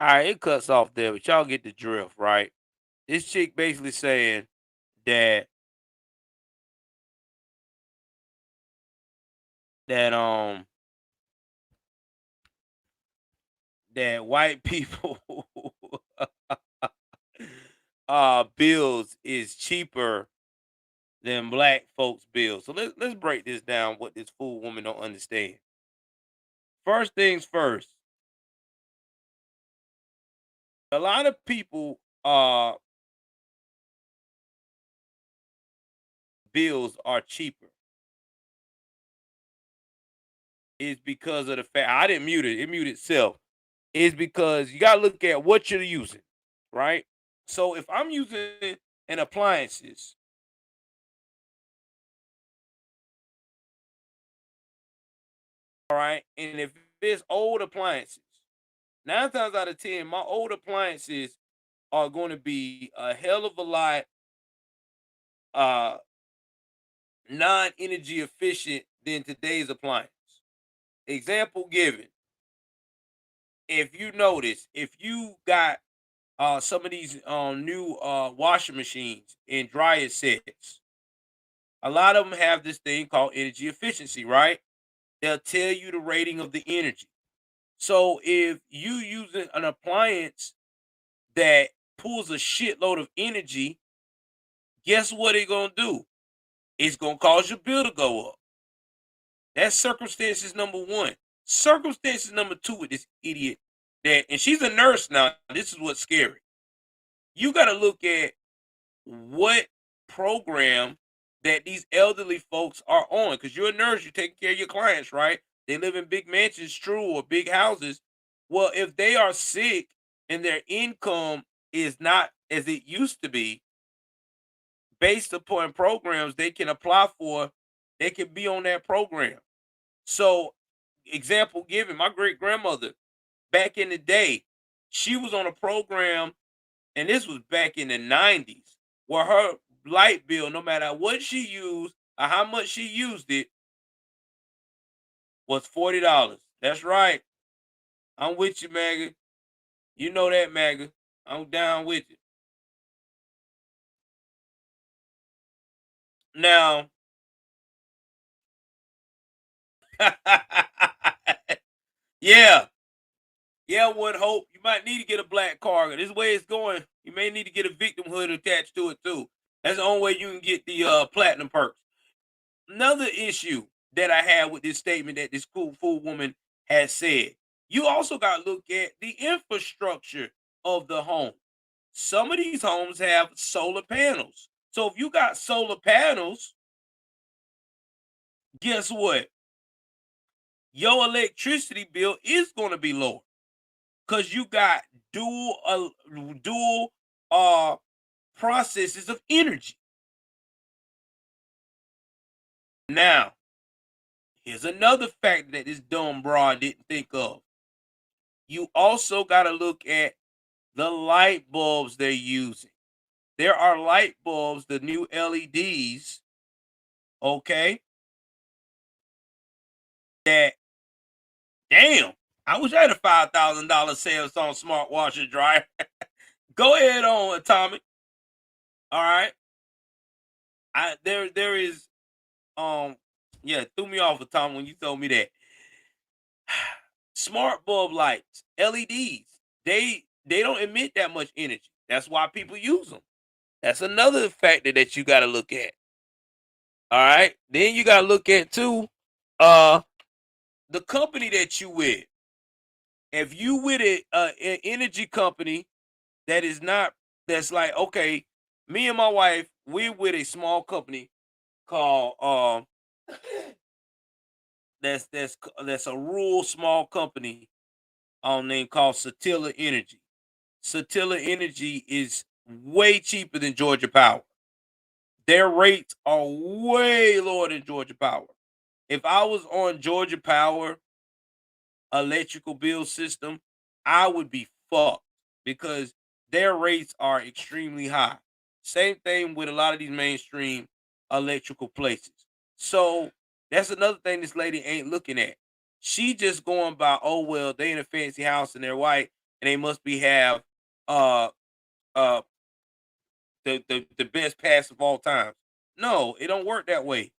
All right, it cuts off there, but y'all get the drift, right? This chick basically saying that that that white people bills is cheaper than black folks' bills. So let's break this down. What this fool woman don't understand. First things first, a lot of people bills are cheaper is because of the fact I didn't mute it, it muted itself. Is because you gotta look at what you're using, right? So if I'm using an appliances, all right, and if it's old appliances, 9 times out of 10, my old appliances are going to be a hell of a lot uh non-energy efficient than today's appliance. Example given, if you notice, if you got some of these new washing machines and dryer sets, a lot of them have this thing called energy efficiency, right? They'll tell you the rating of the energy. So if you using an appliance that pulls a shitload of energy, guess what it's gonna do? It's gonna cause your bill to go up. That's circumstances number one. Circumstances number two with this idiot that, and she's a nurse now. This is what's scary. You got to look at what program that these elderly folks are on, because you're a nurse, you're taking care of your clients, right? They live in big mansions, true, or big houses. Well, if they are sick and their income is not as it used to be, based upon programs they can apply for, they can be on that program. So, example given, my great grandmother back in the day, she was on a program, and this was back in the 90s, where her light bill, no matter what she used or how much she used it, was $40. That's right. I'm with you, Maggie. You know that, Maggie. I'm down with you. Now, yeah, yeah, would hope you might need to get a black card. This way it's going, you may need to get a victimhood attached to it too. That's the only way you can get the platinum perks. Another issue that I had with this statement that this cool fool woman has said, you also got to look at the infrastructure of the home. Some of these homes have solar panels. So if you got solar panels, guess what? Your electricity bill is going to be lower because you got dual processes of energy. Now, here's another factor that this dumb broad didn't think of. You also got to look at the light bulbs they're using. There are light bulbs, the new LEDs, okay, that, damn, I wish I had a $5,000 Samsung smart washer dryer. Go ahead on, Atomic. All right. There is yeah, threw me off, Atomic, when you told me that. Smart bulb lights, LEDs, they don't emit that much energy. That's why people use them. That's another factor that you got to look at. All right. Then you got to look at too the company that you with. If you with an energy company that is not, that's like, okay, me and my wife, we're with a small company called that's a rural small company named called Satilla Energy. Satilla Energy is way cheaper than Georgia Power. Their rates are way lower than Georgia Power. If I was on Georgia Power, electrical bill system, I would be fucked because their rates are extremely high. Same thing with a lot of these mainstream electrical places. So that's another thing this lady ain't looking at. She just going by, oh well, they in a fancy house and they're white and they must be have uh uh the best pass of all times. No, it don't work that way.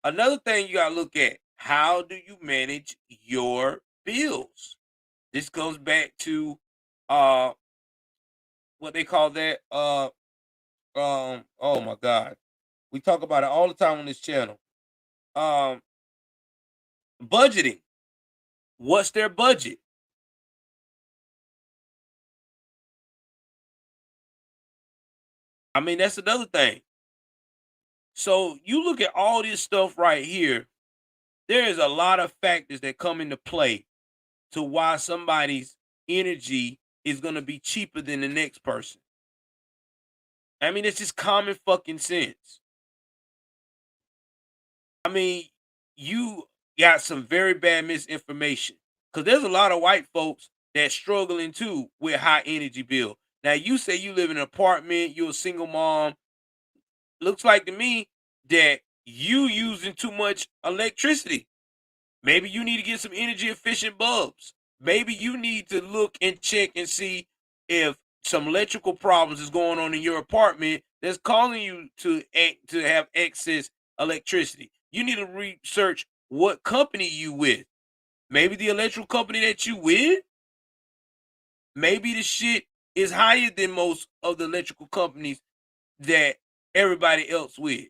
Another thing you gotta look at, how do you manage your bills? This goes back to uh what they call that oh my god. We talk about it all the time on this channel. Um Budgeting. What's their budget? I mean, that's another thing. So you look at all this stuff right here, there is a lot of factors that come into play to why somebody's energy is going to be cheaper than the next person. I mean, it's just common fucking sense. I mean, you got some very bad misinformation because there's a lot of white folks that's struggling too with high energy bill. Now, you say you live in an apartment, you're a single mom. Looks like to me that you using too much electricity. Maybe you need to get some energy efficient bulbs. Maybe you need to look and check and see if some electrical problems is going on in your apartment that's causing you to have excess electricity. You need to research what company you with. Maybe the electrical company that you with, maybe the shit is higher than most of the electrical companies that everybody else with.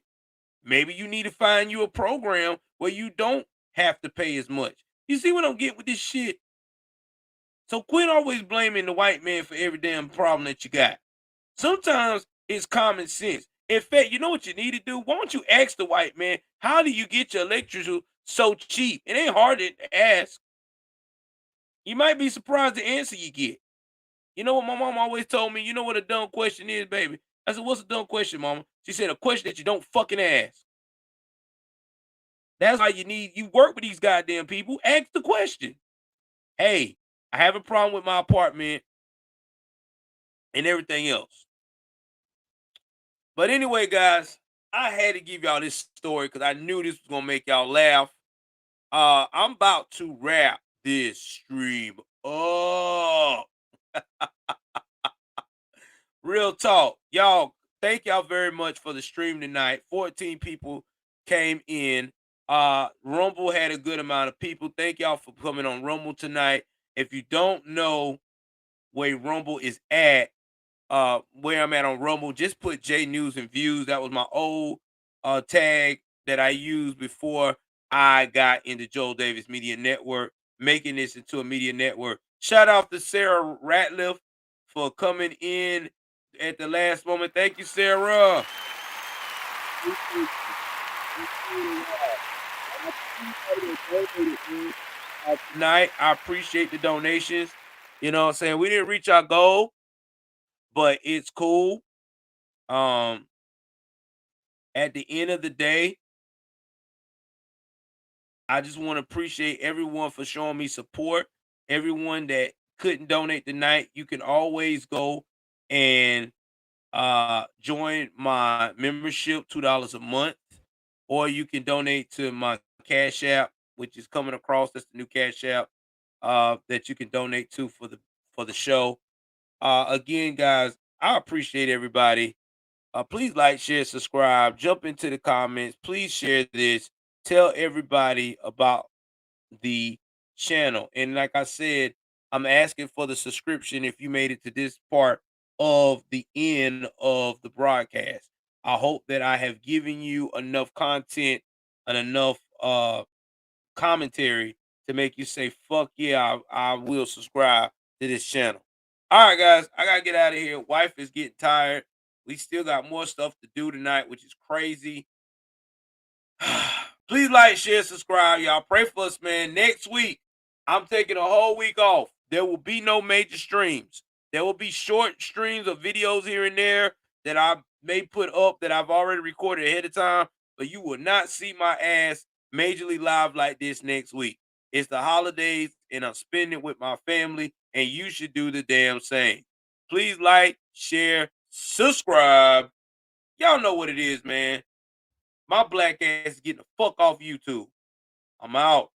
Maybe you need to find you a program where you don't have to pay as much. You see what I'm getting with this shit? So quit always blaming the white man for every damn problem that you got. Sometimes it's common sense. In fact, you know what you need to do? Why don't you ask the white man, how do you get your electricity so cheap? It ain't hard to ask. You might be surprised the answer you get. You know what my mom always told me? You know what a dumb question is, baby? I said, what's a dumb question, mama? She said, a question that you don't fucking ask. That's why you work with these goddamn people. Ask the question. Hey, I have a problem with my apartment and everything else. But anyway, guys, I had to give y'all this story because I knew this was gonna make y'all laugh. I'm about to wrap this stream up. Real talk. Y'all, thank y'all very much for the stream tonight. 14 people came in. Rumble had a good amount of people. Thank y'all for coming on Rumble tonight. If you don't know where Rumble is at, where I'm at on Rumble, just put J News and Views. That was my old tag that I used before I got into Joel Davis Media Network, making this into a media network. Shout out to Sarah Ratliff for coming in at the last moment. Thank you, Sarah. Tonight, I appreciate the donations. You know what I'm saying? We didn't reach our goal, but it's cool. At the end of the day, I just want to appreciate everyone for showing me support. Everyone that couldn't donate tonight, you can always go and join my membership, $2 a month, or you can donate to my Cash App, which is coming across. That's the new Cash App that you can donate to for the show. Again, guys, I appreciate everybody. Please like, share, subscribe, jump into the comments. Please share this. Tell everybody about the channel. And like I said, I'm asking for the subscription if you made it to this part of the end of the broadcast. I hope that I have given you enough content and enough commentary to make you say, fuck yeah, I will subscribe to this channel. All right, guys, I got to get out of here. Wife is getting tired. We still got more stuff to do tonight, which is crazy. Please like, share, subscribe, y'all. Pray for us, man. Next week, I'm taking a whole week off. There will be no major streams. There will be short streams of videos here and there that I may put up that I've already recorded ahead of time, but you will not see my ass majorly live like this next week. It's the holidays, and I'm spending it with my family, and you should do the damn same. Please like, share, subscribe. Y'all know what it is, man. My black ass is getting the fuck off YouTube. I'm out.